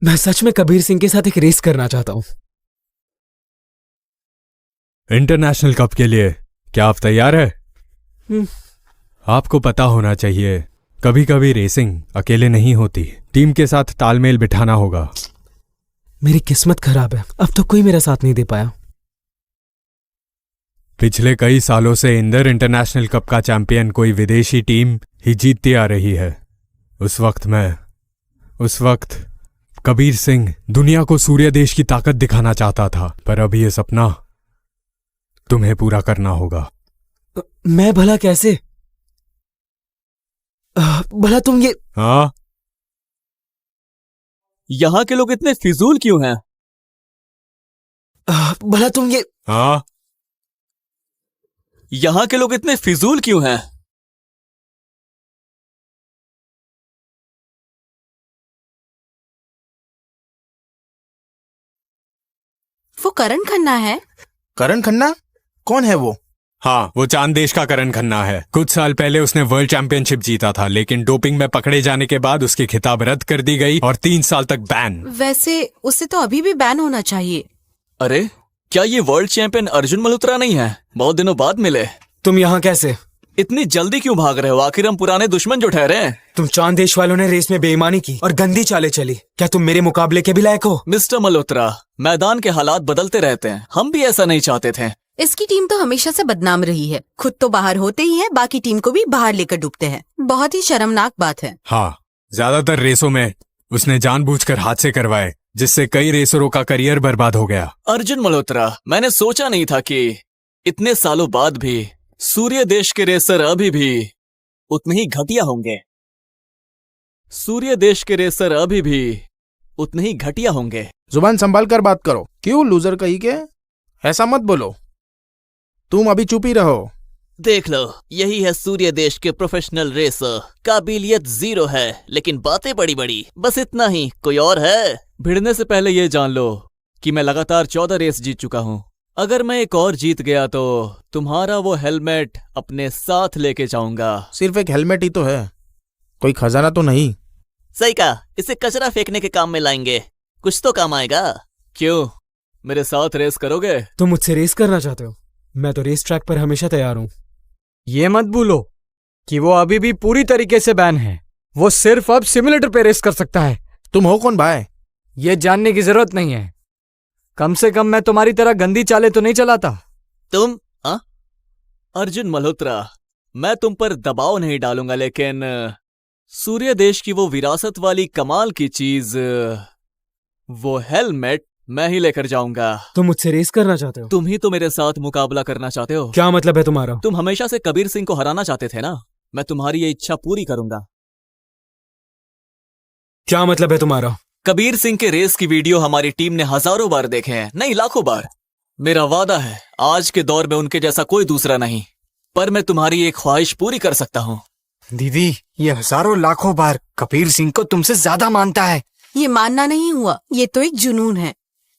मैं सच में कबीर सिंह के साथ एक रेस करना चाहता हूँ। इंटरनेशनल कप के लिए क्या आप तैयार है? आपको पता होना चाहिए, कभी कभी रेसिंग अकेले नहीं होती, टीम के साथ तालमेल बिठाना होगा। मेरी किस्मत खराब है, अब तो कोई मेरा साथ नहीं दे पाया। पिछले कई सालों से इंदर इंटरनेशनल कप का चैंपियन कोई विदेशी टीम ही जीतती आ रही है। उस वक्त कबीर सिंह दुनिया को सूर्य देश की ताकत दिखाना चाहता था, पर अब ये सपना तुम्हें पूरा करना होगा। मैं भला कैसे? भला तुम ये हाँ, यहाँ के लोग इतने फिजूल क्यों हैं? भला तुम ये हाँ, यहाँ के लोग इतने फिजूल क्यों हैं? वो करण खन्ना है। करण खन्ना कौन है वो? हाँ, वो चांद देश का करण खन्ना है। कुछ साल पहले उसने वर्ल्ड चैंपियनशिप जीता था, लेकिन डोपिंग में पकड़े जाने के बाद उसकी खिताब रद्द कर दी गई और 3 साल तक बैन। वैसे उसे तो अभी भी बैन होना चाहिए। अरे क्या ये वर्ल्ड चैंपियन अर्जुन मल्होत्रा नहीं है? बहुत दिनों बाद मिले। तुम यहाँ कैसे? इतनी जल्दी क्यों भाग रहे हो? आखिर हम पुराने दुश्मन जो ठहरे हैं। तुम चांद देश वालों ने रेस में बेईमानी की और गंदी चालें चली। क्या तुम मेरे मुकाबले के भी लायक हो? मिस्टर मल्होत्रा, मैदान के हालात बदलते रहते हैं, हम भी ऐसा नहीं चाहते थे। इसकी टीम तो हमेशा से बदनाम रही है, खुद तो बाहर होते ही है, बाकी टीम को भी बाहर लेकर डूबते हैं। बहुत ही शर्मनाक बात है। हाँ, ज्यादातर रेसों में उसने जानबूझकर हादसे करवाए, जिससे कई रेसरों का करियर बर्बाद हो गया। अर्जुन मल्होत्रा, मैंने सोचा नहीं था कि इतने सालों बाद भी सूर्य देश के रेसर अभी भी उतने ही घटिया होंगे। सूर्य देश के रेसर अभी भी उतने ही घटिया होंगे। जुबान संभाल कर बात करो। क्यों लूजर कही के? ऐसा मत बोलो। तुम अभी चुप ही रहो। देख लो, यही है सूर्य देश के प्रोफेशनल रेसर। काबिलियत 0 है, लेकिन बातें बड़ी बड़ी। बस इतना ही, कोई और है? भिड़ने से पहले ये जान लो कि मैं लगातार 14 रेस जीत चुका हूं। अगर मैं एक और जीत गया तो तुम्हारा वो हेलमेट अपने साथ लेके जाऊंगा। सिर्फ एक हेलमेट ही तो है, कोई खजाना तो नहीं। सही कहा, इसे कचरा फेंकने के काम में लाएंगे, कुछ तो काम आएगा। क्यों, मेरे साथ रेस करोगे? तुम मुझसे रेस करना चाहते हो? मैं तो रेस ट्रैक पर हमेशा तैयार हूँ। ये मत भूलो कि वो अभी भी पूरी तरीके से बैन है। वो सिर्फ अब सिमुलेटर पे रेस कर सकता है। तुम हो कौन भाई? ये जानने की जरूरत नहीं है। कम से कम मैं तुम्हारी तरह गंदी चालें तो नहीं चलाता। तुम अर्जुन मल्होत्रा, मैं तुम पर दबाव नहीं डालूंगा, लेकिन सूर्य देश की वो विरासत वाली कमाल की चीज, वो हेलमेट मैं ही लेकर जाऊंगा। तुम मुझसे रेस करना चाहते हो? तुम ही तो मेरे साथ मुकाबला करना चाहते हो। क्या मतलब है तुम्हारा? तुम हमेशा से कबीर सिंह को हराना चाहते थे ना? मैं तुम्हारी ये इच्छा पूरी करूंगा। क्या मतलब है तुम्हारा? कबीर सिंह के रेस की वीडियो हमारी टीम ने हजारों बार देखे हैं, नहीं लाखों बार। मेरा वादा है, आज के दौर में उनके जैसा कोई दूसरा नहीं। पर मैं तुम्हारी एक ख्वाहिश पूरी कर सकता हूँ। दीदी, ये हजारों लाखों बार कबीर सिंह को तुमसे ज्यादा मानता है। ये मानना नहीं हुआ, ये तो एक जुनून है।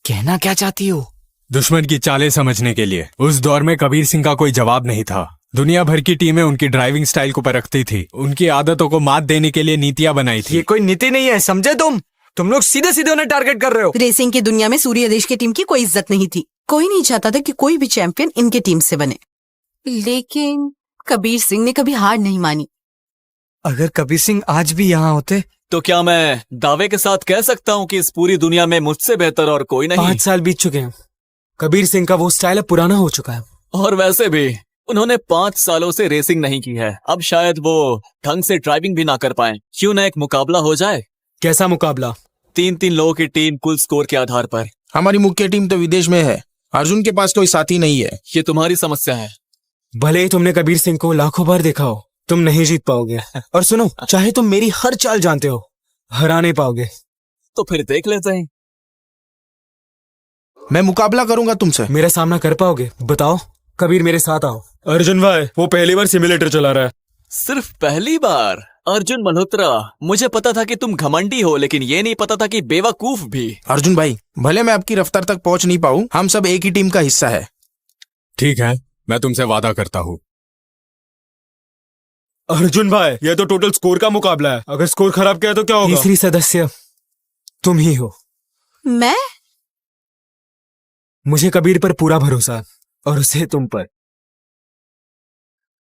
कहना क्या चाहती हो? दुश्मन की चालें समझने के लिए उस दौर में कबीर सिंह का कोई जवाब नहीं था। दुनिया भर की टीमें उनकी ड्राइविंग स्टाइल को परखती थी, उनकी आदतों को मात देने के लिए नीतियां बनाई थी। ये कोई नीति नहीं है, समझे तुम लोग सीधे सीधे उन्हें टारगेट कर रहे हो। रेसिंग की दुनिया में सूर्य देश की टीम की कोई इज्जत नहीं थी। कोई नहीं चाहता था कि कोई भी चैंपियन इनके टीम से बने, लेकिन कबीर सिंह ने कभी हार नहीं मानी। अगर कबीर सिंह आज भी यहाँ होते तो क्या मैं दावे के साथ कह सकता हूँ कि इस पूरी दुनिया में मुझसे बेहतर और कोई नहीं? 5 साल बीत चुके हैं। कबीर सिंह का वो स्टाइल अब पुराना हो चुका है। और वैसे भी उन्होंने 5 सालों से रेसिंग नहीं की है। अब शायद वो ढंग से ड्राइविंग भी ना कर पाए। क्यों ना एक मुकाबला हो जाए? कैसा मुकाबला? 3-3 लोगों की टीम कुल स्कोर के आधार पर। हमारी मुख्य टीम तो विदेश में है, अर्जुन के पास कोई साथी नहीं है। ये तुम्हारी समस्या है। भले ही तुमने कबीर सिंह को लाखों बार देखा हो, तुम नहीं जीत पाओगे। और सुनो, चाहे तुम मेरी हर चाल जानते हो, हरा नहीं पाओगे। तो फिर देख लेते हैं। मैं मुकाबला करूंगा तुमसे। मेरा सामना कर पाओगे? बताओ। कबीर, मेरे साथ आओ। अर्जुन भाई, वो पहली बार सिमुलेटर चला रहा है। सिर्फ पहली बार? अर्जुन मल्होत्रा, मुझे पता था कि तुम घमंडी हो, लेकिन ये नहीं पता था कि बेवकूफ भी। अर्जुन भाई, भले मैं आपकी रफ्तार तक पहुंच नहीं पाऊं, हम सब एक ही टीम का हिस्सा है। ठीक है, मैं तुमसे वादा करता हूँ। अर्जुन भाई, ये तो टोटल स्कोर का मुकाबला है। अगर स्कोर खराब किया तो क्या होगा? तीसरी सदस्य तुम ही हो। मैं? मुझे कबीर पर पूरा भरोसा और उसे तुम पर।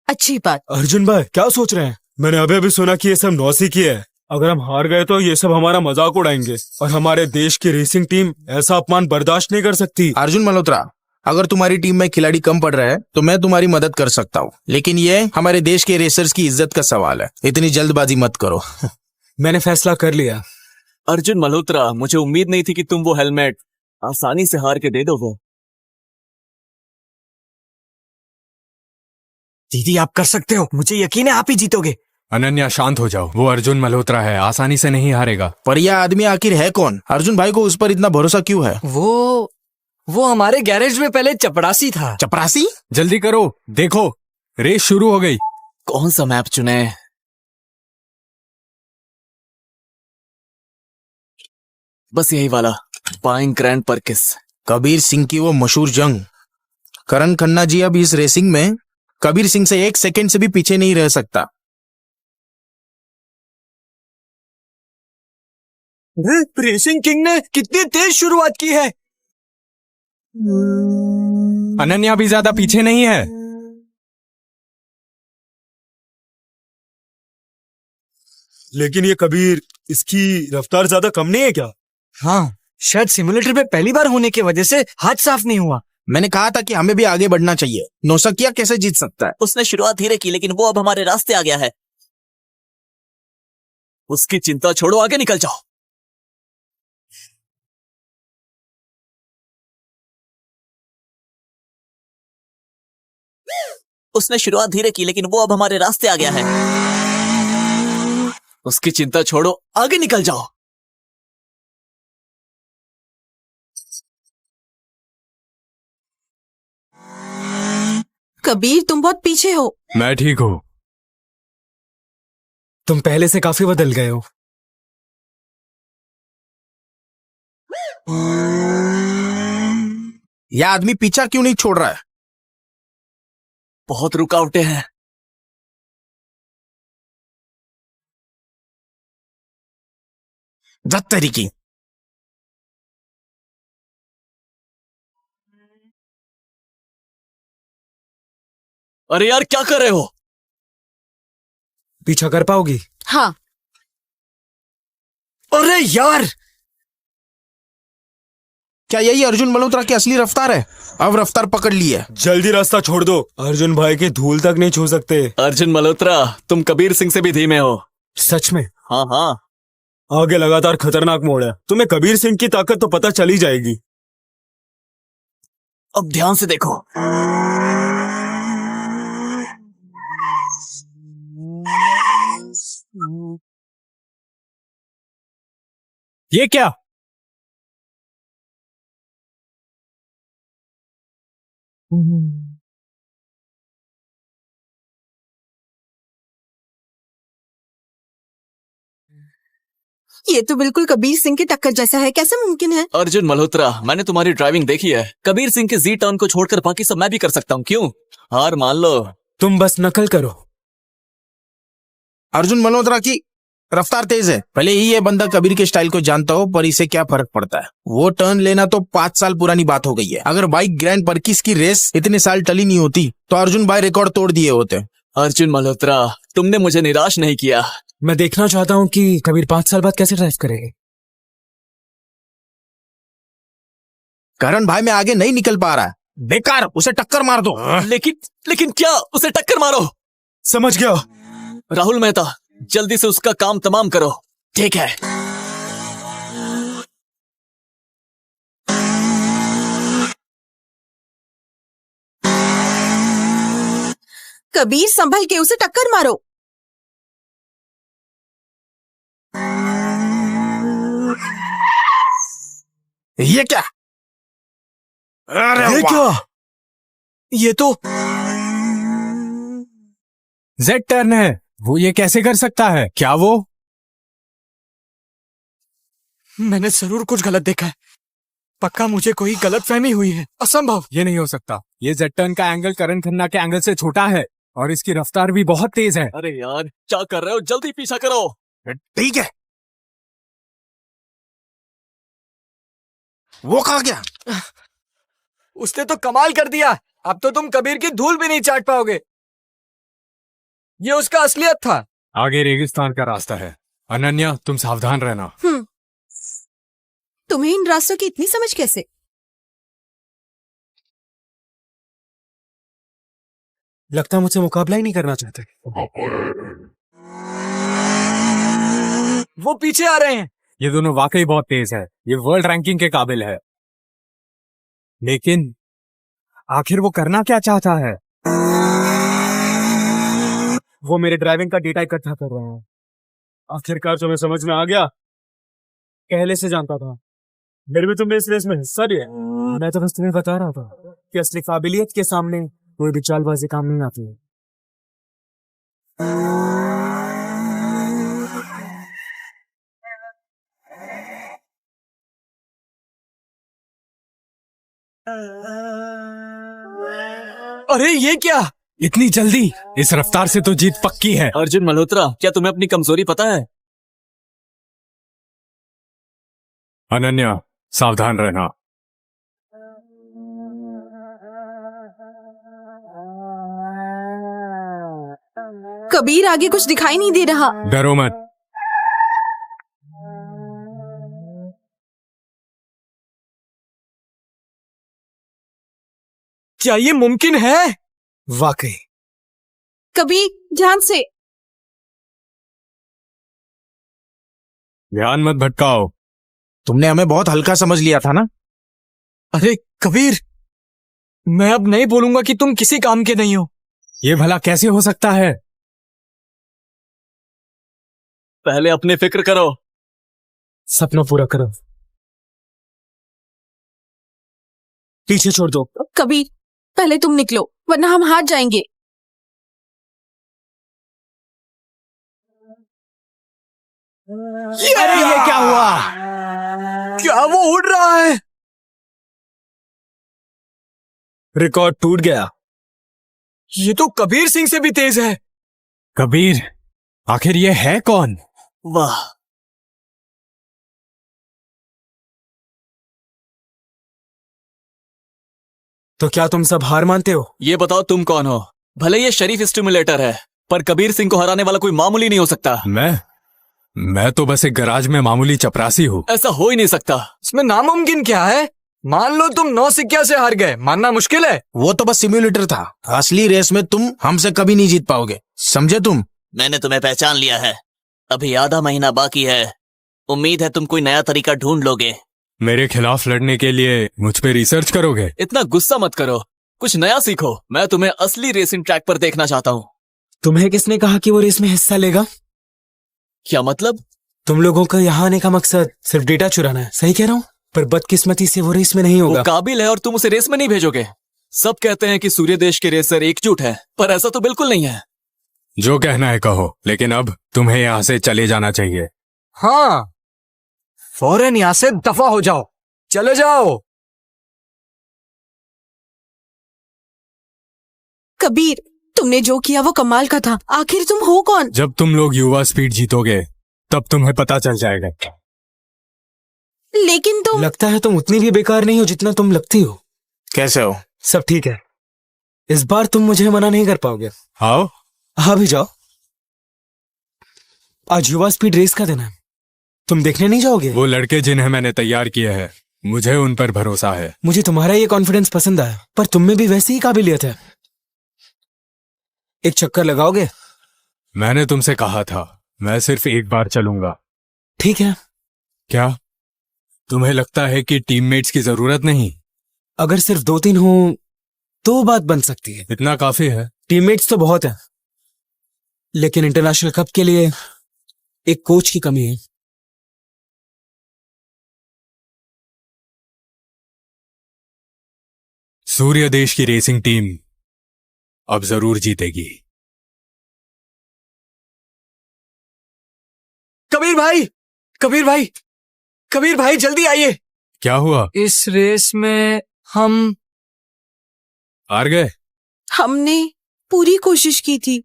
अच्छी बात। अर्जुन भाई क्या सोच रहे हैं? मैंने अभी अभी सुना कि ये सब नौसिखी है। अगर हम हार गए तो ये सब हमारा मजाक उड़ाएंगे और हमारे देश की रेसिंग टीम ऐसा अपमान बर्दाश्त नहीं कर सकती। अर्जुन मल्होत्रा, अगर तुम्हारी टीम में खिलाड़ी कम पड़ रहे हैं तो मैं तुम्हारी मदद कर सकता हूँ, लेकिन ये हमारे देश के रेसर्स की इज्जत का सवाल है। इतनी जल्दबाजी मत करो। मैंने फैसला कर लिया। अर्जुन मल्होत्रा, मुझे उम्मीद नहीं थी कि तुम वो हेलमेट आसानी से हार के दे दोगे। दीदी आप कर सकते हो, मुझे यकीन है आप ही जीतोगे। अनन्या शांत हो जाओ, वो अर्जुन मल्होत्रा है, आसानी से नहीं हारेगा। पर यह आदमी आखिर है कौन? अर्जुन भाई को उस पर इतना भरोसा क्यों है? वो हमारे गैरेज में पहले चपरासी था। चपरासी? जल्दी करो, देखो रेस शुरू हो गई। कौन सा मैप चुने? बस यही वाला, बाइंग ग्रैंड परकिस। कबीर सिंह की वो मशहूर जंग। करण खन्ना जी अब इस रेसिंग में कबीर सिंह से 1 सेकंड से भी पीछे नहीं रह सकता। रेसिंग किंग ने कितनी तेज शुरुआत की है। अनन्या भी ज्यादा पीछे नहीं है। लेकिन ये कबीर, इसकी रफ्तार ज्यादा कम नहीं है क्या? हाँ, शायद सिमुलेटर पे पहली बार होने की वजह से हाथ साफ नहीं हुआ। मैंने कहा था कि हमें भी आगे बढ़ना चाहिए। नौशकिया कैसे जीत सकता है? उसने शुरुआत धीरे की, लेकिन वो अब हमारे रास्ते आ गया है। उसकी चिंता छोड़ो, आगे निकल जाओ। उसने शुरुआत धीरे की, लेकिन वो अब हमारे रास्ते आ गया है। उसकी चिंता छोड़ो, आगे निकल जाओ। कबीर तुम बहुत पीछे हो। मैं ठीक हूँ। तुम पहले से काफी बदल गए हो। यह आदमी पीछा क्यों नहीं छोड़ रहा है? बहुत रुकावटें हैं। जत तरीकी। अरे यार, क्या कर रहे हो? पीछा कर पाओगी? हाँ। अरे यार, क्या यही अर्जुन मल्होत्रा की असली रफ्तार है? अब रफ्तार पकड़ ली है। जल्दी रास्ता छोड़ दो, अर्जुन भाई की धूल तक नहीं छू सकते। अर्जुन मल्होत्रा, तुम कबीर सिंह से भी धीमे हो। सच में? हाँ हाँ। आगे लगातार खतरनाक मोड़ है। तुम्हें कबीर सिंह की ताकत तो पता चली जाएगी। अब ध्यान से देखो। ये क्या? ये तो बिल्कुल कबीर सिंह की टक्कर जैसा है, कैसे मुमकिन है? अर्जुन मल्होत्रा, मैंने तुम्हारी ड्राइविंग देखी है। कबीर सिंह के जी टर्न को छोड़कर बाकी सब मैं भी कर सकता हूँ। क्यों? हार मान लो। तुम बस नकल करो। अर्जुन मल्होत्रा की रफ्तार तेज है। भले ही ये बंदा कबीर के स्टाइल को जानता हो, पर इसे क्या फर्क पड़ता है? वो टर्न लेना तो 5 साल पुरानी बात हो गई है। अगर बाइक ग्रैंड परकिस की रेस इतने साल टली नहीं होती तो अर्जुन भाई रिकॉर्ड तोड़ दिए होते। अर्जुन मल्होत्रा, तुमने मुझे निराश नहीं किया। मैं देखना चाहता हूँ कि कबीर 5 साल बाद कैसे ड्राइव करेंगे। करण भाई में आगे नहीं निकल पा रहा है। बेकार, उसे टक्कर मार दो। लेकिन क्या? उसे टक्कर मारो। समझ गया। राहुल मेहता, जल्दी से उसका काम तमाम करो। ठीक है। कबीर संभल के उसे टक्कर मारो। ये क्या? अरे ये वाह! क्या? ये तो जेड टर्न है। वो ये कैसे कर सकता है? क्या वो? मैंने जरूर कुछ गलत देखा है। पक्का मुझे कोई गलतफहमी हुई है। असंभव। ये नहीं हो सकता। ये जेड टर्न का एंगल करण खन्ना के एंगल से छोटा है और इसकी रफ्तार भी बहुत तेज है। अरे यार, क्या कर रहे हो? जल्दी पीछा करो। ठीक है। वो कहाँ गया? उसने तो कमाल कर दिया। अब तो तुम कबीर की धूल भी नहीं चाट पाओगे। ये उसका असलियत था। आगे रेगिस्तान का रास्ता है। अनन्या, तुम सावधान रहना। तुम्हें इन रास्तों की इतनी समझ कैसे? लगता है मुझसे मुकाबला ही नहीं करना चाहते। वो पीछे आ रहे हैं। ये दोनों वाकई बहुत तेज है। ये वर्ल्ड रैंकिंग के काबिल है। लेकिन आखिर वो करना क्या चाहता है? वो मेरे ड्राइविंग का डेटा इकट्ठा कर रहे हैं। आखिरकार तुम्हें समझ में आ गया। पहले से जानता था। मेरे भी तुम्हें इस रेस में हिस्सा लिया। मैं तो बस तुम्हें बता रहा था कि असली काबिलियत के सामने कोई भी चालबाजी काम नहीं आती है। अरे ये क्या? इतनी जल्दी? इस रफ्तार से तो जीत पक्की है। अर्जुन मल्होत्रा, क्या तुम्हें अपनी कमजोरी पता है? अनन्या, सावधान रहना। कबीर, आगे कुछ दिखाई नहीं दे रहा। डरो मत। क्या ये मुमकिन है? वाकई। कबीर, ध्यान से। ध्यान मत भटकाओ। तुमने हमें बहुत हल्का समझ लिया था ना? अरे कबीर, मैं अब नहीं बोलूंगा कि तुम किसी काम के नहीं हो। ये भला कैसे हो सकता है? पहले अपनी फिक्र करो। सपना पूरा करो। पीछे छोड़ दो। कबीर, पहले तुम निकलो, वरना हम हार जाएंगे। अरे ये क्या हुआ? क्या वो उड़ रहा है? रिकॉर्ड टूट गया। ये तो कबीर सिंह से भी तेज है। कबीर, आखिर ये है कौन? वाह, तो क्या तुम सब हार मानते हो? ये बताओ तुम कौन हो? भले ये शरीफ स्टिमुलेटर है, पर कबीर सिंह को हराने वाला कोई मामूली नहीं हो सकता। मैं तो बस एक गराज में मामूली चपरासी हूँ। ऐसा हो ही नहीं सकता। इसमें नामुमकिन क्या है? मान लो तुम 9 सिक्किया से हार गए, मानना मुश्किल है। वो तो बस सिम्युलेटर था। असली रेस में तुम हमसे कभी नहीं जीत पाओगे, समझे तुम? मैंने तुम्हें पहचान लिया है। अभी आधा महीना बाकी है। उम्मीद है तुम कोई नया तरीका ढूंढ लोगे। मेरे खिलाफ लड़ने के लिए मुझ पे रिसर्च करोगे? इतना गुस्सा मत करो, कुछ नया सीखो। मैं तुम्हें असली रेसिंग ट्रैक पर देखना चाहता हूँ। तुम्हें किसने कहा कि वो रेस में हिस्सा लेगा? क्या मतलब? तुम लोगों का यहाँ आने का मकसद सिर्फ डेटा चुराना है, सही कह रहा हूँ? पर बदकिस्मती से वो रेस में नहीं वो होगा। काबिल है और तुम उसे रेस में नहीं भेजोगे। सब कहते हैं कि सूर्य देश के रेसर एकजुट है, पर ऐसा तो बिल्कुल नहीं है। जो कहना है कहो, लेकिन अब तुम्हें यहाँ से चले जाना चाहिए। हाँ, फौरन यहाँ से दफा हो जाओ, चले जाओ। कबीर, तुमने जो किया वो कमाल का था। आखिर तुम हो कौन? जब तुम लोग युवा स्पीड जीतोगे तब तुम्हें पता चल जाएगा। लेकिन तुम... लगता है तुम उतनी भी बेकार नहीं हो जितना तुम लगती हो। कैसे हो? सब ठीक है। इस बार तुम मुझे मना नहीं कर पाओगे। आओ। हाँ भी जाओ। आज युवा स्पीड रेस का दिन है, तुम देखने नहीं जाओगे? वो लड़के जिन्हें मैंने तैयार किए हैं, मुझे उन पर भरोसा है। मुझे तुम्हारा ये कॉन्फिडेंस पसंद आया, पर तुम में भी वैसी ही काबिलियत है। एक चक्कर लगाओगे? मैंने तुमसे कहा था मैं सिर्फ एक बार चलूंगा। ठीक है। क्या तुम्हें लगता है कि टीममेट्स की जरूरत नहीं? अगर सिर्फ 2-3 हो तो बात बन सकती है। इतना काफी है। टीममेट्स तो बहुत है, लेकिन इंटरनेशनल कप के लिए एक कोच की कमी है। सूर्य देश की रेसिंग टीम अब जरूर जीतेगी। कबीर भाई, कबीर भाई, कबीर भाई, जल्दी आइए। क्या हुआ? इस रेस में हम हार गए? हमने पूरी कोशिश की थी।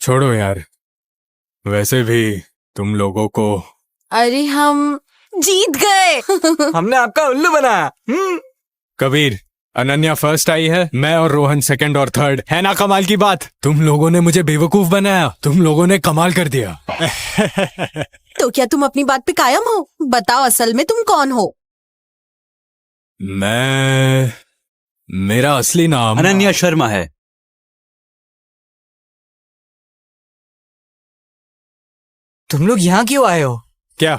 छोड़ो यार, वैसे भी तुम लोगों को... अरे हम जीत गए। हमने आपका उल्लू बनाया। कबीर, अनन्या फर्स्ट आई है, मैं और रोहन सेकंड और थर्ड। है ना कमाल की बात? तुम लोगों ने मुझे बेवकूफ बनाया, तुम लोगों ने कमाल कर दिया। तो क्या तुम अपनी बात पे कायम हो? बताओ असल में तुम कौन हो? मेरा असली नाम अनन्या शर्मा है। तुम लोग यहाँ क्यों आए हो? क्या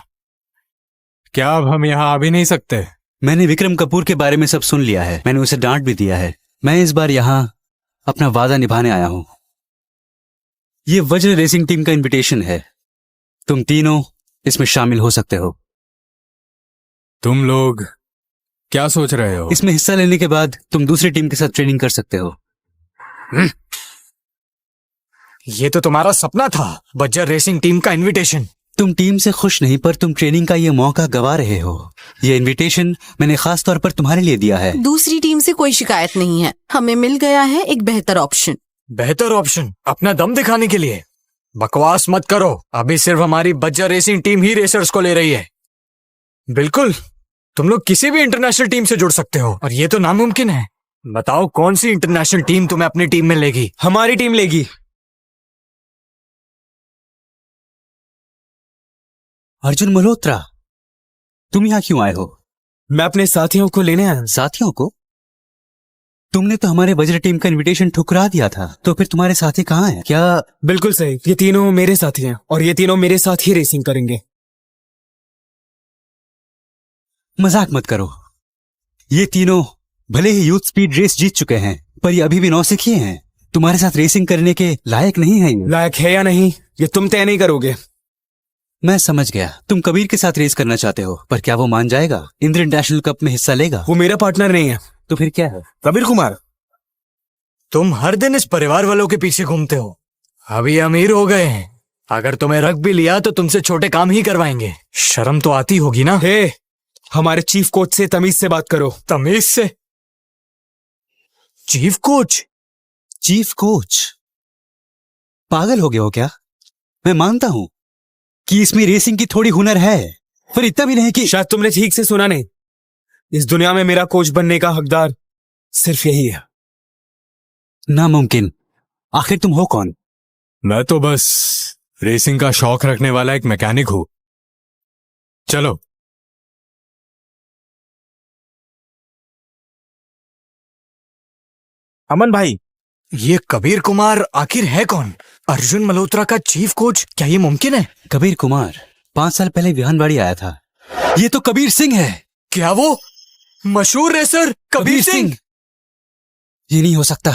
अब हम यहाँ आ भी नहीं सकते? मैंने विक्रम कपूर के बारे में सब सुन लिया है, मैंने उसे डांट भी दिया है। मैं इस बार यहाँ अपना वादा निभाने आया हूँ। ये वज्र रेसिंग टीम का इनविटेशन है, तुम तीनों इसमें शामिल हो सकते हो। तुम लोग क्या सोच रहे हो? इसमें हिस्सा लेने के बाद तुम दूसरी टीम के साथ ट्रेनिंग कर सकते हो। ये तो तुम्हारा सपना था, बज्जर रेसिंग टीम का इनविटेशन। तुम टीम से खुश नहीं, पर तुम ट्रेनिंग का ये मौका गवा रहे हो। ये इनविटेशन मैंने खास तौर पर तुम्हारे लिए दिया है। दूसरी टीम से कोई शिकायत नहीं है, हमें मिल गया है एक बेहतर ऑप्शन। बेहतर ऑप्शन? अपना दम दिखाने के लिए? बकवास मत करो, अभी सिर्फ हमारी बज्जर रेसिंग टीम ही रेसर्स को ले रही है। बिल्कुल, तुम लोग किसी भी इंटरनेशनल टीम से जुड़ सकते हो, और ये तो नामुमकिन है। बताओ कौन सी इंटरनेशनल टीम तुम्हें अपनी टीम में लेगी? हमारी टीम लेगी। अर्जुन मल्होत्रा, तुम यहाँ क्यों आए हो? मैं अपने साथियों को लेने आया हूं। साथियों को? तुमने तो हमारे वज्र टीम का इनविटेशन ठुकरा दिया था, तो फिर तुम्हारे साथी कहाँ हैं? क्या? बिल्कुल सही, ये तीनों मेरे साथी हैं और ये तीनों मेरे साथ ही रेसिंग करेंगे। मजाक मत करो। ये तीनों भले ही यूथ स्पीड रेस जीत चुके हैं, पर ये अभी भी नौसिखिए हैं। तुम्हारे साथ रेसिंग करने के लायक नहीं है ये। लायक है या नहीं, ये तुम तय नहीं करोगे। मैं समझ गया, तुम कबीर के साथ रेस करना चाहते हो, पर क्या वो मान जाएगा? इंद्र इंटरनेशनल कप में हिस्सा लेगा? वो मेरा पार्टनर नहीं है। तो फिर क्या है? कबीर कुमार, तुम हर दिन इस परिवार वालों के पीछे घूमते हो, अभी अमीर हो गए हैं। अगर तुम्हें रख भी लिया तो तुमसे छोटे काम ही करवाएंगे। शर्म तो आती होगी ना? हे, हमारे चीफ कोच से तमीज से बात करो। तमीज से? Chief coach? Chief coach? पागल हो गए हो क्या? मैं मानता हूं कि इसमें रेसिंग की थोड़ी हुनर है, पर इतना भी नहीं कि शायद तुमने ठीक से सुना नहीं। इस दुनिया में मेरा कोच बनने का हकदार सिर्फ यही है। नामुमकिन। आखिर तुम हो कौन? मैं तो बस रेसिंग का शौक रखने वाला एक मैकेनिक हूं। चलो। अमन भाई, ये कबीर कुमार आखिर है कौन? अर्जुन मल्होत्रा का चीफ कोच? क्या ये मुमकिन है? कबीर कुमार 5 साल पहले विहानवाड़ी आया था। ये तो कबीर सिंह है। क्या वो मशहूर रेसर कबीर सिंह? ये नहीं हो सकता।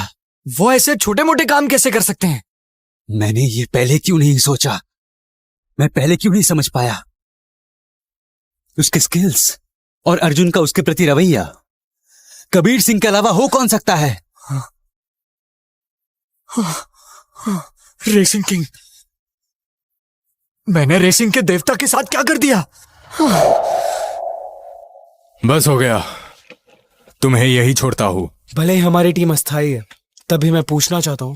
वो ऐसे छोटे मोटे काम कैसे कर सकते हैं? मैंने ये पहले क्यों नहीं सोचा? मैं पहले क्यों नहीं समझ पाया? उसके स्किल्स और अर्जुन का उसके प्रति रवैया। कबीर सिंह के अलावा हो कौन सकता है? Racing king. मैंने रेसिंग के देवता के साथ क्या कर दिया? बस हो गया, तुम्हें यही छोड़ता हूं। भले ही हमारी टीम अस्थायी है, तभी मैं पूछना चाहता हूं,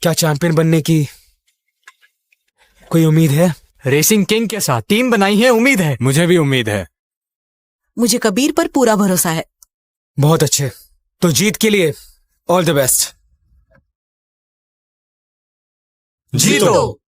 क्या चैंपियन बनने की कोई उम्मीद है? रेसिंग किंग के साथ टीम बनाई है, उम्मीद है। मुझे भी उम्मीद है। मुझे कबीर पर पूरा भरोसा है। बहुत अच्छे, तो जीत के लिए ऑल द बेस्ट। जीतो।